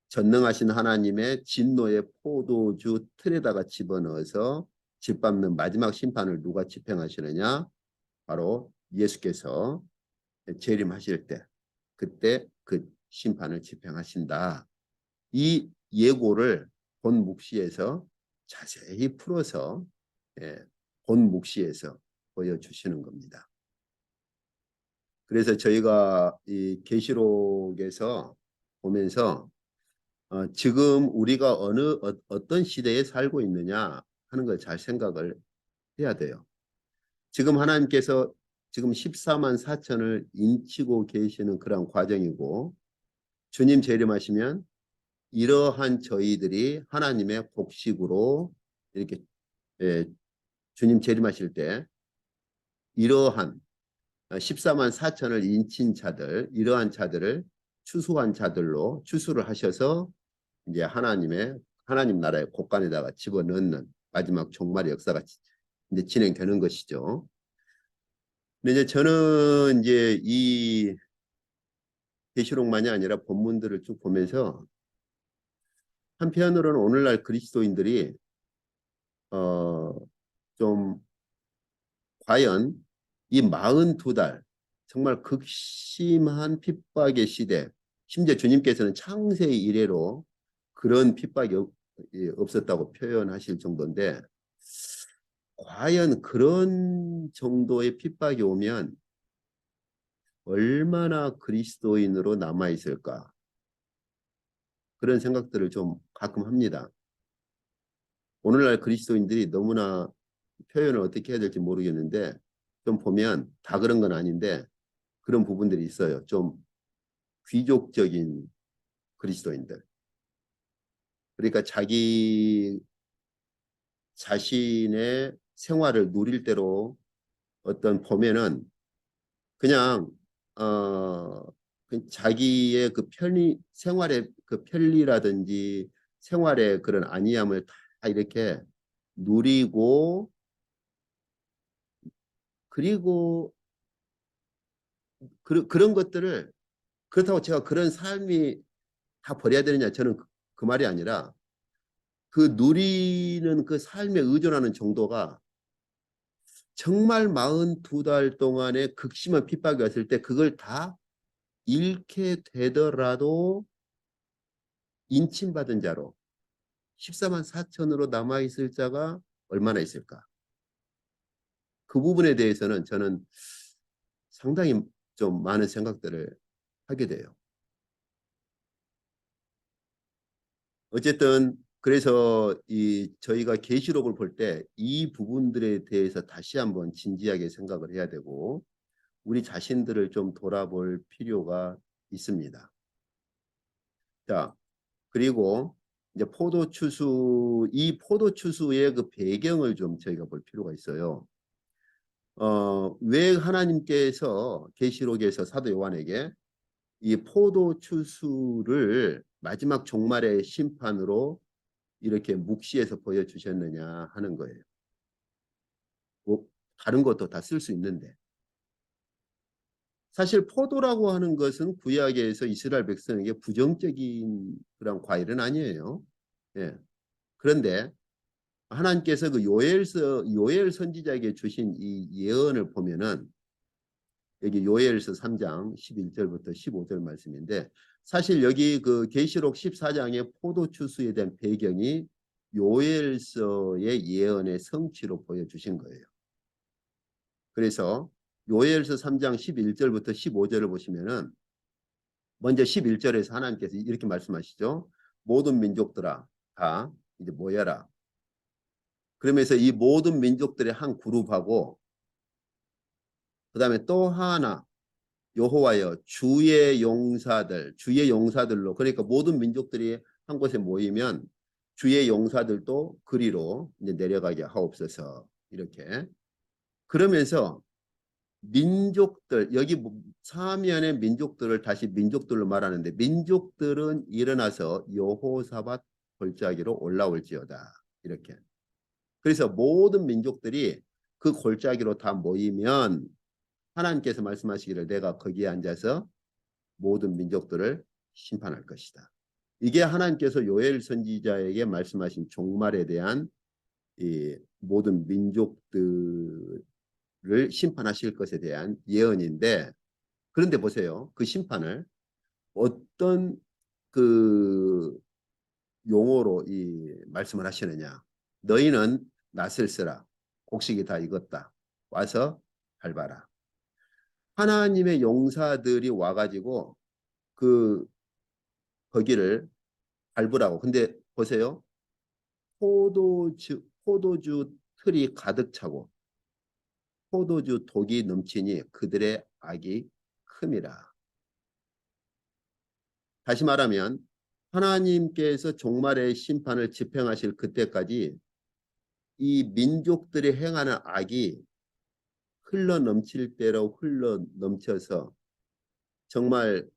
Speaker 1: 전능하신 하나님의 진노의 포도주 틀에다가 집어넣어서 짓밟는 마지막 심판을 누가 집행하시느냐? 바로 예수께서 재림하실 때 그때 그 심판을 집행하신다. 이 예고를 본 묵시에서 자세히 풀어서 본 묵시에서 보여주시는 겁니다. 그래서 저희가 이 계시록에서 보면서 지금 우리가 어떤 시대에 살고 있느냐 하는 걸 잘 생각을 해야 돼요. 지금 하나님께서 지금 14만 4천을 인치고 계시는 그런 과정이고 주님 재림하시면 이러한 저희들이 하나님의 복식으로 이렇게 주님 재림하실 때 이러한 14만 4천을 인친 자들 이러한 자들을 추수한 자들로 추수를 하셔서 이제 하나님 나라의 곳간에다가 집어넣는 마지막 종말의 역사가 이제 진행되는 것이죠. 근데 이제 저는 이제 이 계시록만이 아니라 본문들을 쭉 보면서 한편으로는 오늘날 그리스도인들이 좀 과연 이 42달 정말 극심한 핍박의 시대 심지어 주님께서는 창세 이래로 그런 핍박이 없었다고 표현하실 정도인데 과연 그런 정도의 핍박이 오면 얼마나 그리스도인으로 남아있을까 그런 생각들을 좀 가끔 합니다. 오늘날 그리스도인들이 너무나 표현을 어떻게 해야 될지 모르겠는데 좀 보면 다 그런 건 아닌데 그런 부분들이 있어요. 좀 귀족적인 그리스도인들. 그러니까 자기 자신의 생활을 누릴 대로 어떤 보면은 그냥 자기의 그 생활의 그 편리라든지 생활의 그런 안위함을 다 이렇게 누리고 그리고 그런 것들을 그렇다고 제가 그런 삶이 다 버려야 되느냐 저는 그 말이 아니라 그 누리는 그 삶에 의존하는 정도가 정말 42달 동안의 극심한 핍박이 왔을 때 그걸 다 잃게 되더라도 인침받은 자로 14만 4천으로 남아있을 자가 얼마나 있을까? 그 부분에 대해서는 저는 상당히 좀 많은 생각들을 하게 돼요. 어쨌든 그래서 이 저희가 계시록을 볼 때 이 부분들에 대해서 다시 한번 진지하게 생각을 해야 되고 우리 자신들을 좀 돌아볼 필요가 있습니다. 자, 그리고 이제 이 포도 추수의 그 배경을 좀 저희가 볼 필요가 있어요. 왜 하나님께서 계시록에서 사도 요한에게 이 포도 추수를 마지막 종말의 심판으로 이렇게 묵시해서 보여주셨느냐 하는 거예요. 뭐 다른 것도 다 쓸 수 있는데 사실 포도라고 하는 것은 구약에서 이스라엘 백성에게 부정적인 그런 과일은 아니에요. 예. 그런데 하나님께서 그 요엘 선지자에게 주신 이 예언을 보면은 여기 요엘서 3장 11절부터 15절 말씀인데 사실 여기 그 계시록 14장의 포도 추수에 대한 배경이 요엘서의 예언의 성취로 보여주신 거예요. 그래서 요엘서 3장 11절부터 15절을 보시면은 먼저 11절에서 하나님께서 이렇게 말씀하시죠. 모든 민족들아 다 이제 모여라. 그러면서 이 모든 민족들의 한 그룹하고 그다음에 또 하나 여호와여 주의 용사들로 그러니까 모든 민족들이 한 곳에 모이면 주의 용사들도 그리로 이제 내려가게 하옵소서 이렇게 그러면서 민족들 여기 사면의 민족들을 다시 민족들로 말하는데 민족들은 일어나서 여호사밧 골짜기로 올라올지어다 이렇게 그래서 모든 민족들이 그 골짜기로 다 모이면 하나님께서 말씀하시기를 내가 거기에 앉아서 모든 민족들을 심판할 것이다. 이게 하나님께서 요엘 선지자에게 말씀하신 종말에 대한 이 모든 민족들을 심판하실 것에 대한 예언인데 그런데 보세요. 그 심판을 어떤 그 용어로 이 말씀을 하시느냐. 너희는 낫을 쓰라. 곡식이 다 익었다. 와서 밟아라. 하나님의 용사들이 와가지고 그 거기를 밟으라고. 근데 보세요. 포도주 틀이 가득 차고 포도주 독이 넘치니 그들의 악이 큼이라. 다시 말하면 하나님께서 종말의 심판을 집행하실 그때까지 이 민족들이 행하는 악이 흘러 넘칠 대로 흘러 넘쳐서 정말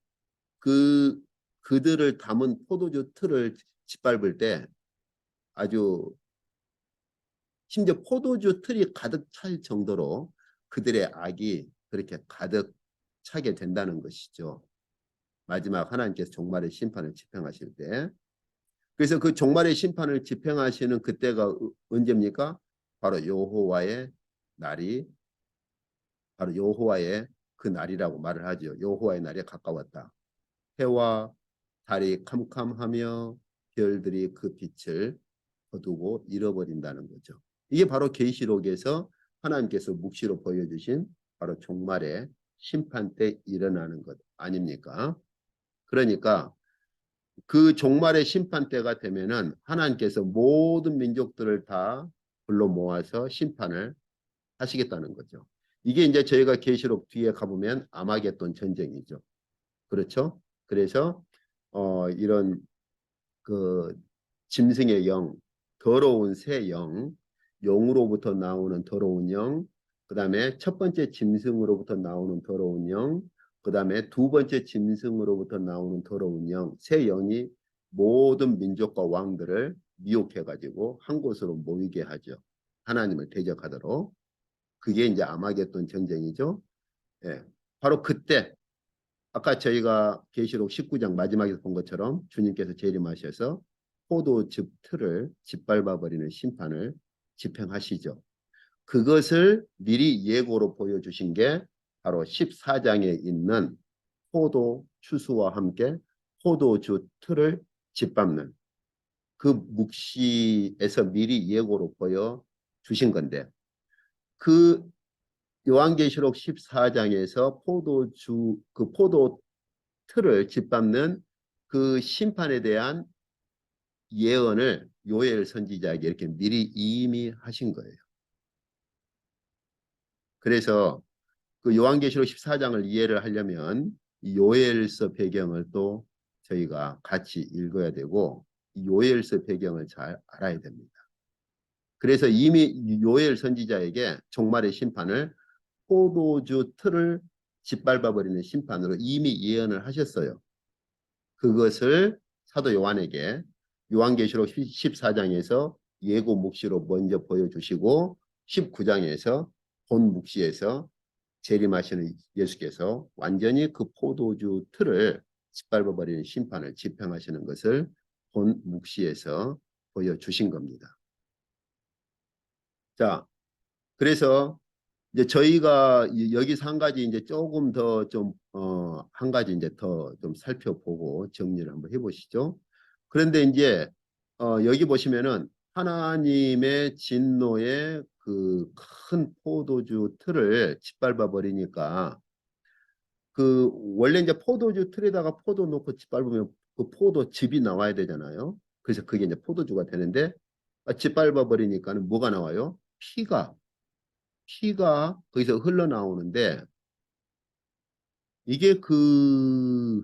Speaker 1: 그들을 담은 포도주 틀을 짓밟을 때 아주 심지어 포도주 틀이 가득 찰 정도로 그들의 악이 그렇게 가득 차게 된다는 것이죠. 마지막 하나님께서 종말의 심판을 집행하실 때. 그래서 그 종말의 심판을 집행하시는 그때가 언제입니까? 바로 여호와의 날이 바로 여호와의 그 날이라고 말을 하죠. 여호와의 날이 가까웠다. 해와 달이 캄캄하며 별들이 그 빛을 거두고 잃어버린다는 거죠. 이게 바로 계시록에서 하나님께서 묵시로 보여주신 바로 종말의 심판 때 일어나는 것 아닙니까? 그러니까 그 종말의 심판 때가 되면은 하나님께서 모든 민족들을 다 불러 모아서 심판을 하시겠다는 거죠. 이게 이제 저희가 계시록 뒤에 가보면 아마겟돈 전쟁이죠. 그렇죠? 그래서 이런 그 짐승의 영, 더러운 새 영, 영으로부터 나오는 더러운 영, 그 다음에 첫 번째 짐승으로부터 나오는 더러운 영, 그 다음에 두 번째 짐승으로부터 나오는 더러운 영, 새 영이 모든 민족과 왕들을 미혹해가지고 한 곳으로 모이게 하죠. 하나님을 대적하도록. 그게 이제 아마겟돈 전쟁이죠. 예. 바로 그때 아까 저희가 계시록 19장 마지막에서 본 것처럼 주님께서 재림하셔서 포도즙 틀을 짓밟아 버리는 심판을 집행하시죠. 그것을 미리 예고로 보여주신 게 바로 14장에 있는 포도 추수와 함께 포도주 틀을 짓밟는 그 묵시에서 미리 예고로 보여주신 건데, 그 요한계시록 14장에서 그 포도 틀을 짓밟는 그 심판에 대한 예언을 요엘 선지자에게 이렇게 미리 이미 하신 거예요. 그래서 그 요한계시록 14장을 이해를 하려면 이 요엘서 배경을 또 저희가 같이 읽어야 되고, 이 요엘서 배경을 잘 알아야 됩니다. 그래서 이미 요엘 선지자에게 종말의 심판을 포도주 틀을 짓밟아버리는 심판으로 이미 예언을 하셨어요. 그것을 사도 요한에게 요한계시록 14장에서 예고 묵시로 먼저 보여주시고 19장에서 본 묵시에서 재림하시는 예수께서 완전히 그 포도주 틀을 짓밟아버리는 심판을 집행하시는 것을 본 묵시에서 보여주신 겁니다. 자, 그래서 이제 저희가 여기서 한 가지 이제 조금 더 좀 한 가지 이제 더 좀 살펴보고 정리를 한번 해보시죠. 그런데 이제 여기 보시면은 하나님의 진노의 그 큰 포도주 틀을 짓밟아 버리니까 그 원래 이제 포도주 틀에다가 포도 넣고 짓밟으면 그 포도즙이 나와야 되잖아요. 그래서 그게 이제 포도주가 되는데 짓밟아 버리니까는 뭐가 나와요? 피가 거기서 흘러나오는데 이게 그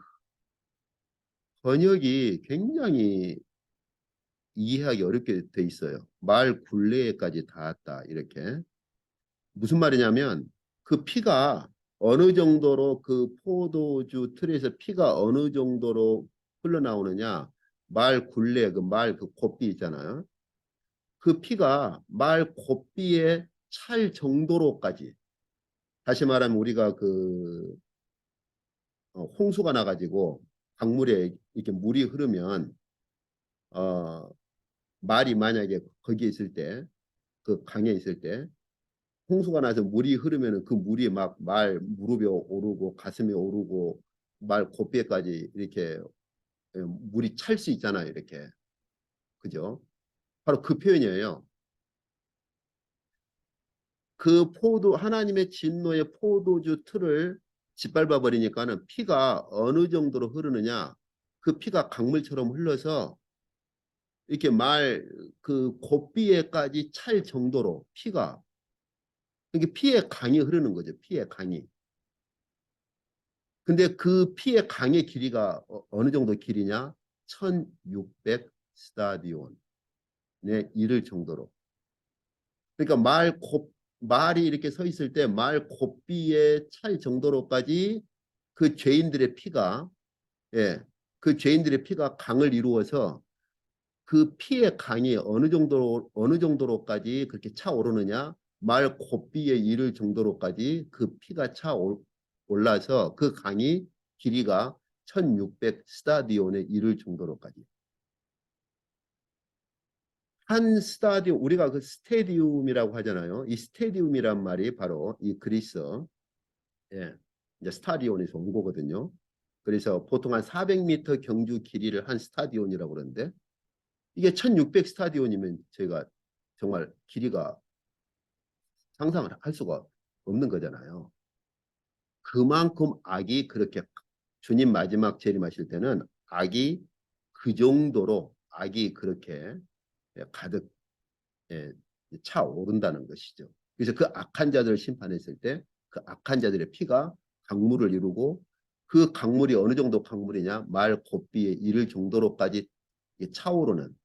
Speaker 1: 번역이 굉장히 이해하기 어렵게 돼 있어요. 말 굴레까지 닿았다 이렇게. 무슨 말이냐면 그 피가 어느 정도로 그 포도주 틀에서 피가 어느 정도로 흘러나오느냐, 말 굴레 그 말 그 곱비 있잖아요. 그 피가 말 곱비에 찰 정도로까지, 다시 말하면 우리가 그 홍수가 나가지고 강물에 이렇게 물이 흐르면 어, 말이 만약에 거기에 있을 때, 그 강에 있을 때 홍수가 나서 물이 흐르면 그 물이 막 말 무릎에 오르고 가슴에 오르고 말 곱비에까지 이렇게 물이 찰 수 있잖아요. 이렇게. 그죠? 바로 그 표현이에요. 그 포도 하나님의 진노의 포도주 틀을 짓밟아 버리니까는 피가 어느 정도로 흐르느냐, 그 피가 강물처럼 흘러서 이렇게 말 그 곱비에까지 찰 정도로 피가, 이게 피의 강이 흐르는 거죠. 피의 강이. 근데 그 피의 강의 길이가 어느 정도 길이냐? 1600 스타디온에 이를 정도로. 그러니까 말이 이렇게 서 있을 때 말 곱비에 찰 정도로까지 그 죄인들의 피가, 예, 그 죄인들의 피가 강을 이루어서 그 피의 강이 어느 정도로까지 그렇게 차오르느냐, 말 곱비에 이를 정도로까지 그 피가 올라서 그 강이 길이가 1600 스타디온에 이를 정도로까지. 한 스타디움, 우리가 그 스테디움이라고 하잖아요. 이 스테디움이란 말이 바로 이 그리스, 예, 이제 스타디온에서 온 거거든요. 그래서 보통 한 400m 경주 길이를 한 스타디온이라고 그러는데, 이게 1600 스타디온이면 저희가 정말 길이가 상상을 할 수가 없는 거잖아요. 그만큼 악이 그렇게, 주님 마지막 재림하실 때는 악이 그 정도로 악이 그렇게 가득 차오른다는 것이죠. 그래서 그 악한 자들을 심판했을 때 그 악한 자들의 피가 강물을 이루고, 그 강물이 어느 정도 강물이냐, 말 곱비에 이를 정도로까지 차오르는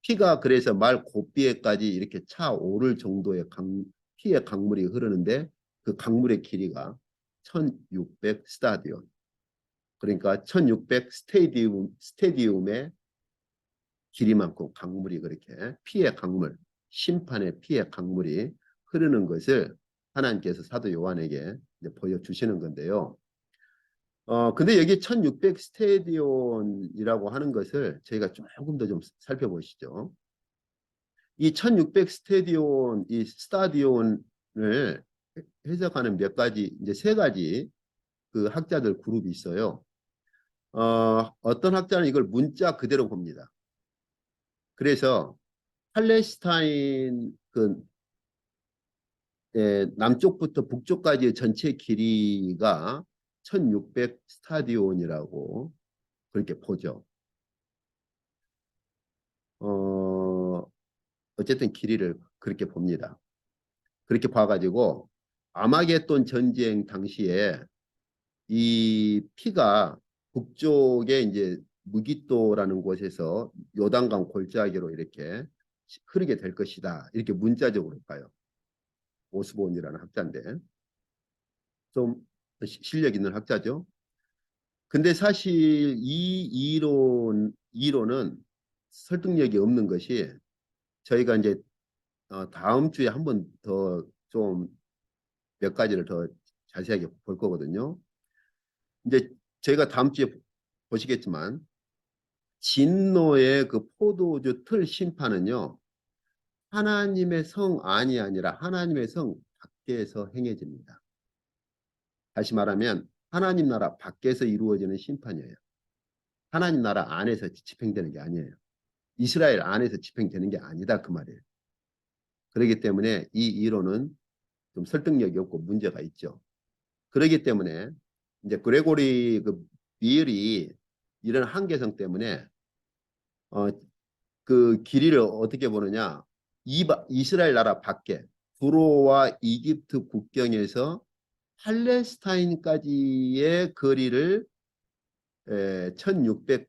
Speaker 1: 피가, 그래서 말 곱비에까지 이렇게 차오를 정도의 피의 강물이 흐르는데 그 강물의 길이가 1600 스타디온, 그러니까 1600 스테디움의 길이만큼 강물이, 그렇게 피의 강물, 심판의 피의 강물이 흐르는 것을 하나님께서 사도 요한에게 이제 보여주시는 건데요. 근데 여기 1600 스테디온이라고 하는 것을 저희가 조금 더 좀 살펴보시죠. 이 1600 스테디온, 이 스타디온을 해석하는 몇 가지, 이제 세 가지 그 학자들 그룹이 있어요. 어떤 학자는 이걸 문자 그대로 봅니다. 그래서 팔레스타인 그 남쪽부터 북쪽까지의 전체 길이가 1600 스타디온이라고 그렇게 보죠. 어쨌든 길이를 그렇게 봅니다. 그렇게 봐가지고 아마겟돈 전쟁 당시에 이 피가 북쪽에 이제 무기또라는 곳에서 요단강 골짜기로 이렇게 흐르게 될 것이다. 이렇게 문자적으로 봐요. 오스본이라는 학자인데 좀 실력 있는 학자죠. 근데 사실 이 이론은 설득력이 없는 것이 저희가 이제 다음 주에 한 번 더 좀 몇 가지를 더 자세하게 볼 거거든요. 이제 저희가 다음 주에 보시겠지만 진노의 그 포도주 틀 심판은요. 하나님의 성 안이 아니라 하나님의 성 밖에서 행해집니다. 다시 말하면 하나님 나라 밖에서 이루어지는 심판이에요. 하나님 나라 안에서 집행되는 게 아니에요. 이스라엘 안에서 집행되는 게 아니다 그 말이에요. 그렇기 때문에 이 이론은 좀 설득력이 없고 문제가 있죠. 그렇기 때문에 이제 그레고리 그 비엘이 이런 한계성 때문에 그 길이를 어떻게 보느냐? 이스라엘 나라 밖에 두로와 이집트 국경에서 팔레스타인까지의 거리를 1600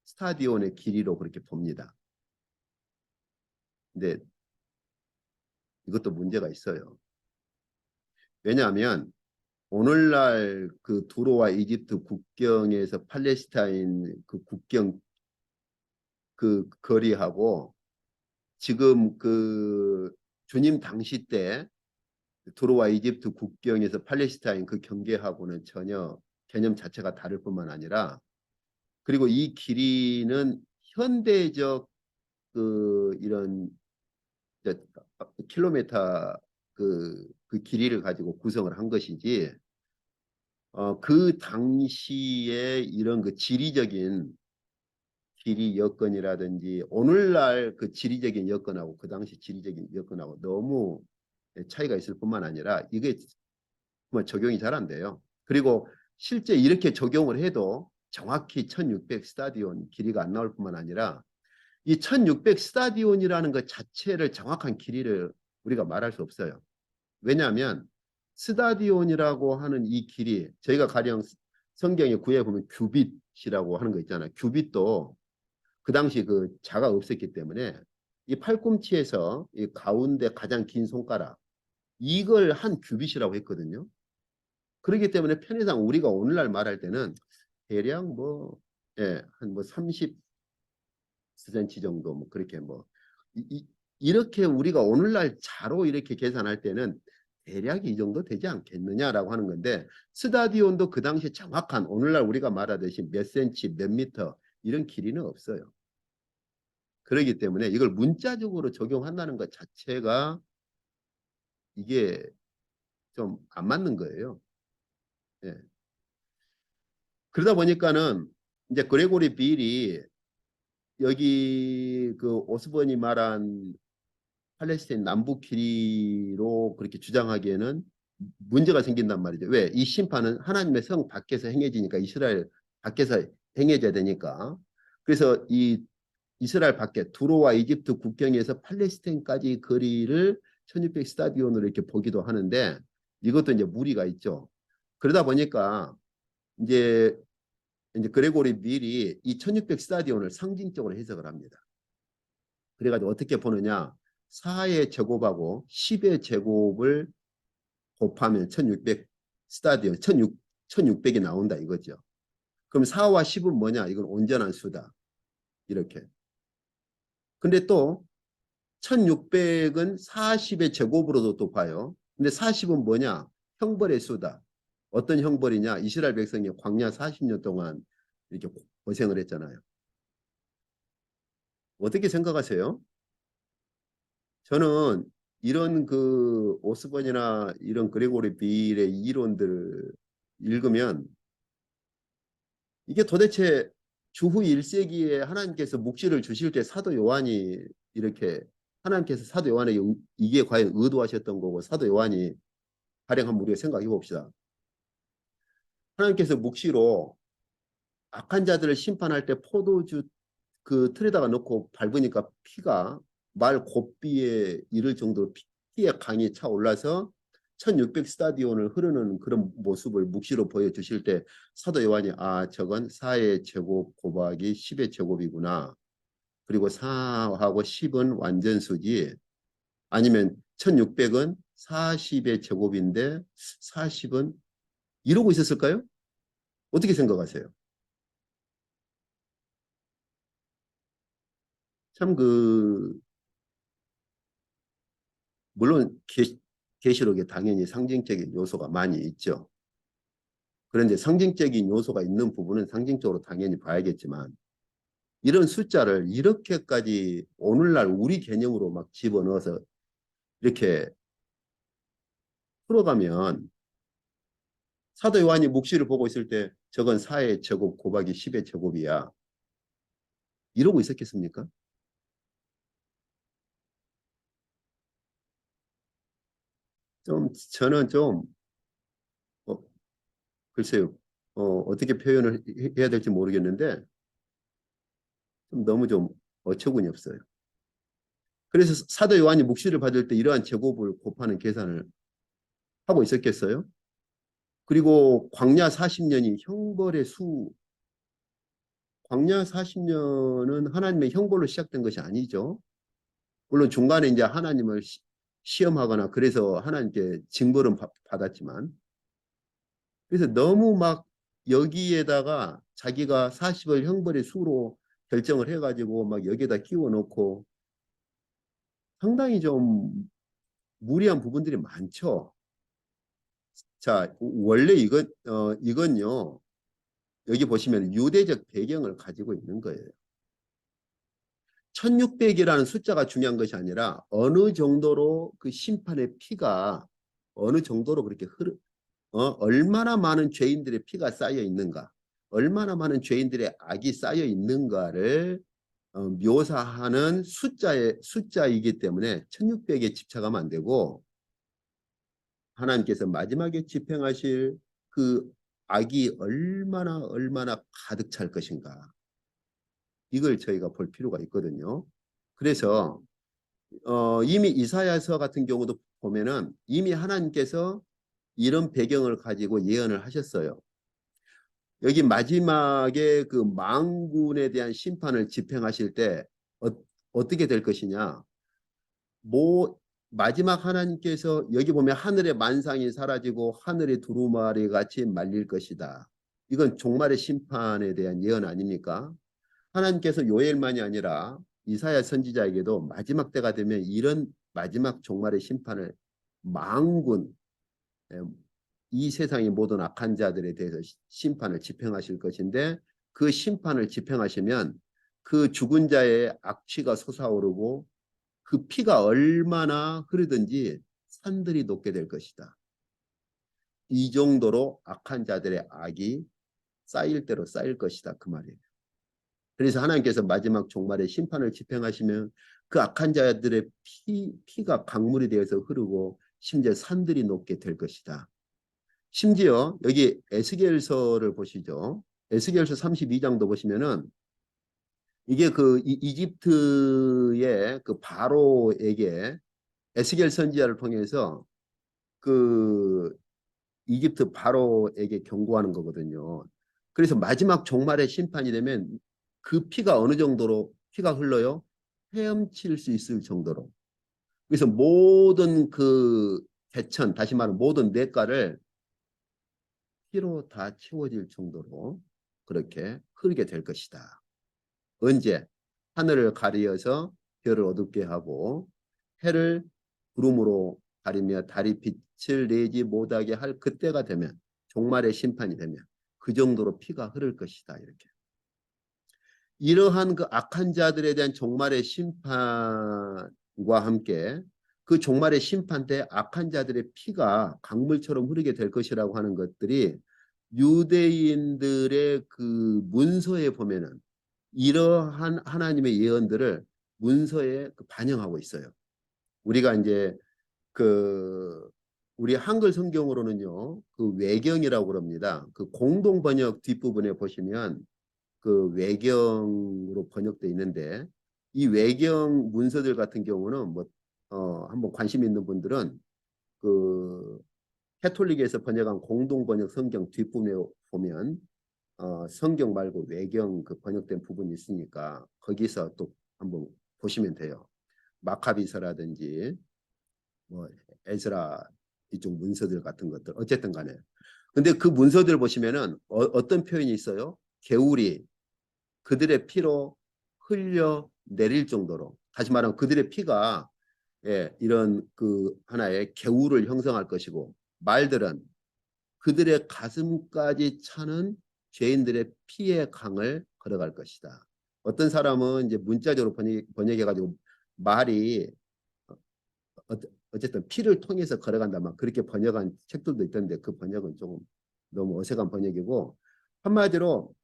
Speaker 1: 스타디온의 길이로 그렇게 봅니다. 근데 이것도 문제가 있어요. 왜냐하면 오늘날 그 두로와 이집트 국경에서 팔레스타인 그 국경 그 거리하고 지금 그 주님 당시 때 두로와 이집트 국경에서 팔레스타인 그 경계하고는 전혀 개념 자체가 다를 뿐만 아니라 그리고 이 길이는 현대적 그 이런 킬로미터 그 길이를 가지고 구성을 한 것이지 그 당시에 이런 그 지리적인 길이 여건이라든지 오늘날 그 지리적인 여건하고 그 당시 지리적인 여건하고 너무 차이가 있을 뿐만 아니라 이게 뭐 적용이 잘 안 돼요. 그리고 실제 이렇게 적용을 해도 정확히 1600 스타디온 길이가 안 나올 뿐만 아니라 이 1600 스타디온이라는 것 자체를 정확한 길이를 우리가 말할 수 없어요. 왜냐하면 스타디온이라고 하는 이 길이 저희가 가령 성경에 구해 보면 규빗이라고 하는 거 있잖아요. 규빗도 그 당시 그 자가 없었기 때문에 이 팔꿈치에서 이 가운데 가장 긴 손가락 이걸 한 규빗이라고 했거든요. 그렇기 때문에 편의상 우리가 오늘날 말할 때는 대략 뭐 예, 한 뭐 30cm 정도 뭐 그렇게 뭐 이렇게 우리가 오늘날 자로 이렇게 계산할 때는 대략 이 정도 되지 않겠느냐라고 하는 건데 스타디온도 그 당시 정확한 오늘날 우리가 말하듯이 몇 센치 몇 미터 이런 길이는 없어요. 그렇기 때문에 이걸 문자적으로 적용한다는 것 자체가 이게 좀 안 맞는 거예요. 예. 그러다 보니까는 이제 그레고리 빌이 여기 그 오스번이 말한 팔레스타인 남북 길이로 그렇게 주장하기에는 문제가 생긴단 말이죠. 왜? 이 심판은 하나님의 성 밖에서 행해지니까 이스라엘 밖에서 행해져야 되니까. 그래서 이 이스라엘 밖에 두로와 이집트 국경에서 팔레스타인까지 거리를 1600 스타디온으로 이렇게 보기도 하는데 이것도 이제 무리가 있죠. 그러다 보니까 이제 그레고리 밀이 이 1600 스타디온을 상징적으로 해석을 합니다. 그래가지고 어떻게 보느냐? 4의 제곱하고 10의 제곱을 곱하면 1600 스타디온, 1600이 나온다 이거죠. 그럼 4와 10은 뭐냐? 이건 온전한 수다. 이렇게. 근데 또 1600은 40의 제곱으로도 또 봐요. 근데 40은 뭐냐? 형벌의 수다. 어떤 형벌이냐? 이스라엘 백성이 광야 40년 동안 이렇게 고생을 했잖아요. 어떻게 생각하세요? 저는 이런 그 오스본이나 이런 그레고리 빌의 이론들을 읽으면 이게 도대체 주후 1세기에 하나님께서 묵시를 주실 때 사도 요한이 이렇게 하나님께서 사도 요한에게 이게 과연 의도하셨던 거고 사도 요한이 발행한 우리가 생각해 봅시다. 하나님께서 묵시로 악한 자들을 심판할 때 포도주 그 틀에다가 넣고 밟으니까 피가 말 고삐에 이를 정도로 피의 강이 차올라서 1600 스타디온을 흐르는 그런 모습을 묵시로 보여주실 때 사도 요한이 아 저건 4의 제곱 곱하기 10의 제곱이구나. 그리고 4하고 10은 완전수지 아니면 1600은 40의 제곱인데 40은 이러고 있었을까요? 어떻게 생각하세요? 참 물론 계시록에 당연히 상징적인 요소가 많이 있죠. 그런데 상징적인 요소가 있는 부분은 상징적으로 당연히 봐야겠지만 이런 숫자를 이렇게까지 오늘날 우리 개념으로 막 집어넣어서 이렇게 풀어가면 사도 요한이 묵시를 보고 있을 때 저건 4의 제곱 곱하기 10의 제곱이야. 이러고 있었겠습니까? 좀 저는 좀 어, 글쎄요. 어떻게 표현을 해야 될지 모르겠는데 좀 너무 좀 어처구니 없어요. 그래서 사도 요한이 묵시를 받을 때 이러한 제곱을 곱하는 계산을 하고 있었겠어요? 그리고 광야 40년이 형벌의 수, 광야 40년은 하나님의 형벌로 시작된 것이 아니죠. 물론 중간에 이제 하나님을 시험하거나 그래서 하나님께 징벌은 받았지만 그래서 너무 막 여기에다가 자기가 40을 형벌의 수로 결정을 해가지고 막 여기에다 끼워 넣고 상당히 좀 무리한 부분들이 많죠. 자, 원래 이건요. 여기 보시면 유대적 배경을 가지고 있는 거예요. 1600이라는 숫자가 중요한 것이 아니라 어느 정도로 그 심판의 피가 어느 정도로 그렇게 얼마나 많은 죄인들의 피가 쌓여 있는가, 얼마나 많은 죄인들의 악이 쌓여 있는가를 묘사하는 숫자이기 때문에 1600에 집착하면 안 되고 하나님께서 마지막에 집행하실 그 악이 얼마나 가득 찰 것인가. 이걸 저희가 볼 필요가 있거든요. 그래서 이미 이사야서 같은 경우도 보면은 이미 하나님께서 이런 배경을 가지고 예언을 하셨어요. 여기 마지막에 그 망군에 대한 심판을 집행하실 때 어떻게 될 것이냐. 뭐 마지막 하나님께서 여기 보면 하늘의 만상이 사라지고 하늘의 두루마리 같이 말릴 것이다. 이건 종말의 심판에 대한 예언 아닙니까? 하나님께서 요엘만이 아니라 이사야 선지자에게도 마지막 때가 되면 이런 마지막 종말의 심판을 만군 이 세상의 모든 악한 자들에 대해서 심판을 집행하실 것인데 그 심판을 집행하시면 그 죽은 자의 악취가 솟아오르고 그 피가 얼마나 흐르든지 산들이 녹게 될 것이다. 이 정도로 악한 자들의 악이 쌓일 대로 쌓일 것이다. 그 말이에요. 그래서 하나님께서 마지막 종말에 심판을 집행하시면 그 악한 자들의 피가 강물이 되어서 흐르고 심지어 산들이 녹게 될 것이다. 심지어 여기 에스겔서를 보시죠. 에스겔서 32장도 보시면은 이게 그 이집트의 그 바로에게 에스겔 선지자를 통해서 그 이집트 바로에게 경고하는 거거든요. 그래서 마지막 종말의 심판이 되면 그 피가 어느 정도로 피가 흘러요? 헤엄칠 수 있을 정도로. 그래서 모든 그 대천, 다시 말하면 모든 뇌가를 피로 다 채워질 정도로 그렇게 흐르게 될 것이다. 언제? 하늘을 가리어서 별을 어둡게 하고 해를 구름으로 가리며 달이 빛을 내지 못하게 할 그때가 되면, 종말의 심판이 되면 그 정도로 피가 흐를 것이다. 이렇게. 이러한 그 악한 자들에 대한 종말의 심판과 함께 그 종말의 심판 때 악한 자들의 피가 강물처럼 흐르게 될 것이라고 하는 것들이 유대인들의 그 문서에 보면은 이러한 하나님의 예언들을 문서에 반영하고 있어요. 우리가 이제 그 우리 한글 성경으로는요, 그 외경이라고 그럽니다. 그 공동 번역 뒷부분에 보시면 그 외경으로 번역돼 있는데, 이 외경 문서들 같은 경우는 뭐 한번 관심 있는 분들은 그 캐톨릭에서 번역한 공동 번역 성경 뒷부분에 보면 성경 말고 외경 그 번역된 부분이 있으니까 거기서 또 한번 보시면 돼요. 마카비서라든지 뭐 에스라 이쪽 문서들 같은 것들 어쨌든 간에. 근데 그 문서들 보시면은 어떤 표현이 있어요? 개울이 그들의 피로 흘려 내릴 정도로, 다시 말하면 그들의 피가 이런 그 하나의 개울을 형성할 것이고, 말들은 그들의 가슴까지 차는 죄인들의 피의 강을 걸어갈 것이다. 어떤 사람은 이제 문자적으로 번역해가지고 말이 어쨌든 피를 통해서 걸어간다만 그렇게 번역한 책들도 있던데, 그 번역은 조금 너무 어색한 번역이고, 한마디로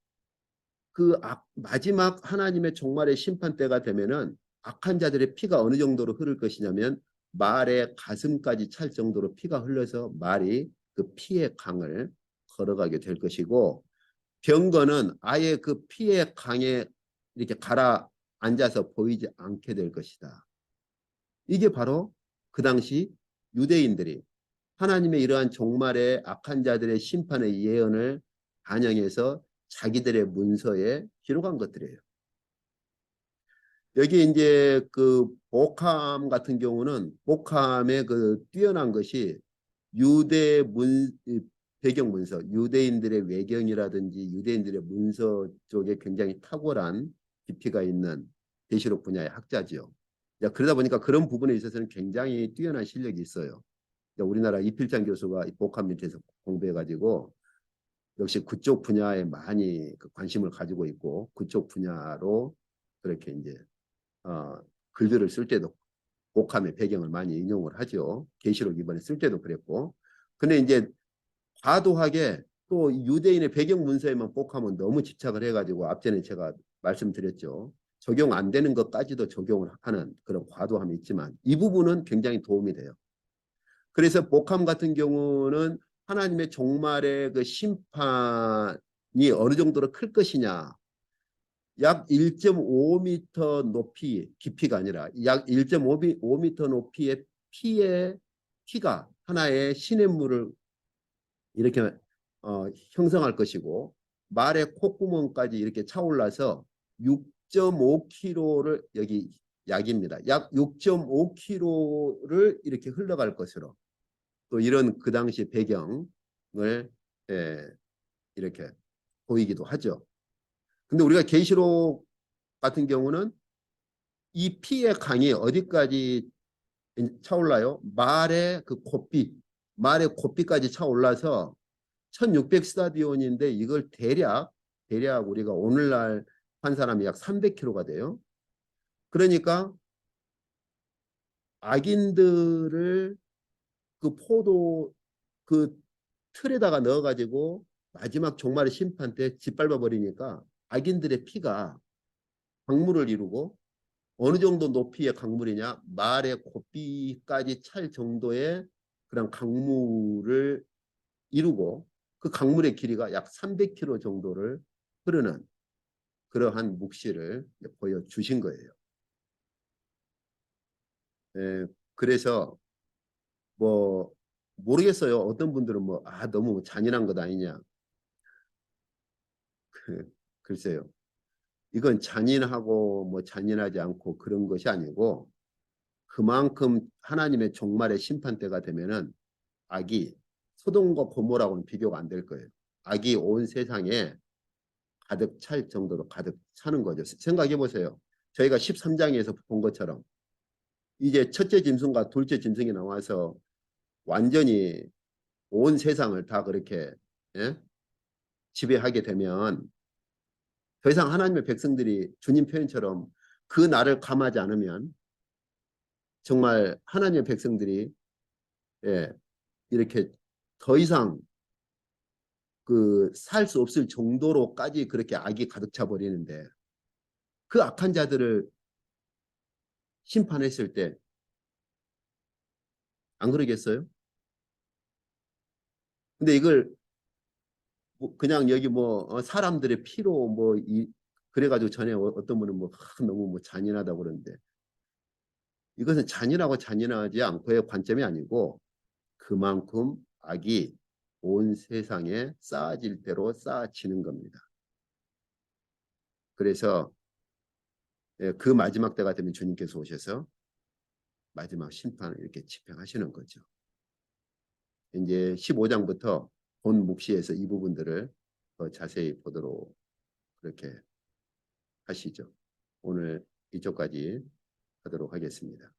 Speaker 1: 그 마지막 하나님의 종말의 심판 때가 되면은 악한 자들의 피가 어느 정도로 흐를 것이냐면 말의 가슴까지 찰 정도로 피가 흘러서 말이 그 피의 강을 걸어가게 될 것이고, 병거는 아예 그 피의 강에 이렇게 가라앉아서 보이지 않게 될 것이다. 이게 바로 그 당시 유대인들이 하나님의 이러한 종말의 악한 자들의 심판의 예언을 반영해서 자기들의 문서에 기록한 것들이에요. 여기 이제 그 복함 같은 경우는 복함의 그 뛰어난 것이 유대 배경 문서, 유대인들의 외경이라든지 유대인들의 문서 쪽에 굉장히 탁월한 깊이가 있는 계시록 분야의 학자지요. 그러다 보니까 그런 부분에 있어서는 굉장히 뛰어난 실력이 있어요. 우리나라 이필장 교수가 복함 밑에서 공부해가지고 역시 그쪽 분야에 많이 관심을 가지고 있고, 그쪽 분야로 그렇게 이제 글들을 쓸 때도 복함의 배경을 많이 인용을 하죠. 계시록 이번에 쓸 때도 그랬고. 근데 이제 과도하게 또 유대인의 배경 문서에만 복함은 너무 집착을 해가지고, 앞전에 제가 말씀드렸죠. 적용 안 되는 것까지도 적용을 하는 그런 과도함이 있지만 이 부분은 굉장히 도움이 돼요. 그래서 복함 같은 경우는 하나님의 종말의 그 심판이 어느 정도로 클 것이냐, 약 1.5m 높이, 깊이가 아니라 약 1.5m 높이의 피가 하나의 시냇물을 이렇게 형성할 것이고, 말의 콧구멍까지 이렇게 차올라서 6.5km를, 여기 약입니다. 약 6.5km를 이렇게 흘러갈 것으로, 또 이런 그 당시 배경을 이렇게 보이기도 하죠. 근데 우리가 계시록 같은 경우는 이 피의 강이 어디까지 차올라요? 말의 그 콧빛, 말의 콧빛까지 차올라서 1600 스타디온인데 이걸 대략 우리가 오늘날 한 사람이 약 300km가 돼요. 그러니까 악인들을 그 포도 그 틀에다가 넣어가지고 마지막 종말의 심판 때 짓밟아 버리니까 악인들의 피가 강물을 이루고, 어느 정도 높이의 강물이냐, 말의 고삐까지 찰 정도의 그런 강물을 이루고, 그 강물의 길이가 약 300km 정도를 흐르는 그러한 묵시를 보여주신 거예요. 그래서 뭐 모르겠어요. 어떤 분들은 뭐 너무 잔인한 것 아니냐. 글쎄요. 이건 잔인하고 뭐 잔인하지 않고 그런 것이 아니고, 그만큼 하나님의 종말의 심판 때가 되면은 악이 소돔과 고모라고는 비교가 안 될 거예요. 악이 온 세상에 가득 찰 정도로 가득 차는 거죠. 생각해 보세요. 저희가 13장에서 본 것처럼 이제 첫째 짐승과 둘째 짐승이 나와서 완전히 온 세상을 다 그렇게 예? 지배하게 되면 더 이상 하나님의 백성들이 주님 표현처럼 그 날을 감하지 않으면 정말 하나님의 백성들이 예, 이렇게 더 이상 그 살 수 없을 정도로까지 그렇게 악이 가득 차 버리는데 그 악한 자들을 심판했을 때 안 그러겠어요? 근데 이걸 뭐 그냥 여기 뭐 사람들의 피로 뭐 그래가지고 전에 어떤 분은 뭐 너무 뭐 잔인하다고 그러는데 이것은 잔인하고 잔인하지 않고의 관점이 아니고 그만큼 악이 온 세상에 쌓아질 대로 쌓아지는 겁니다. 그래서 예, 그 마지막 때가 되면 주님께서 오셔서 마지막 심판을 이렇게 집행하시는 거죠. 이제 15장부터 본 묵시에서 이 부분들을 더 자세히 보도록 그렇게 하시죠. 오늘 이쪽까지 하도록 하겠습니다.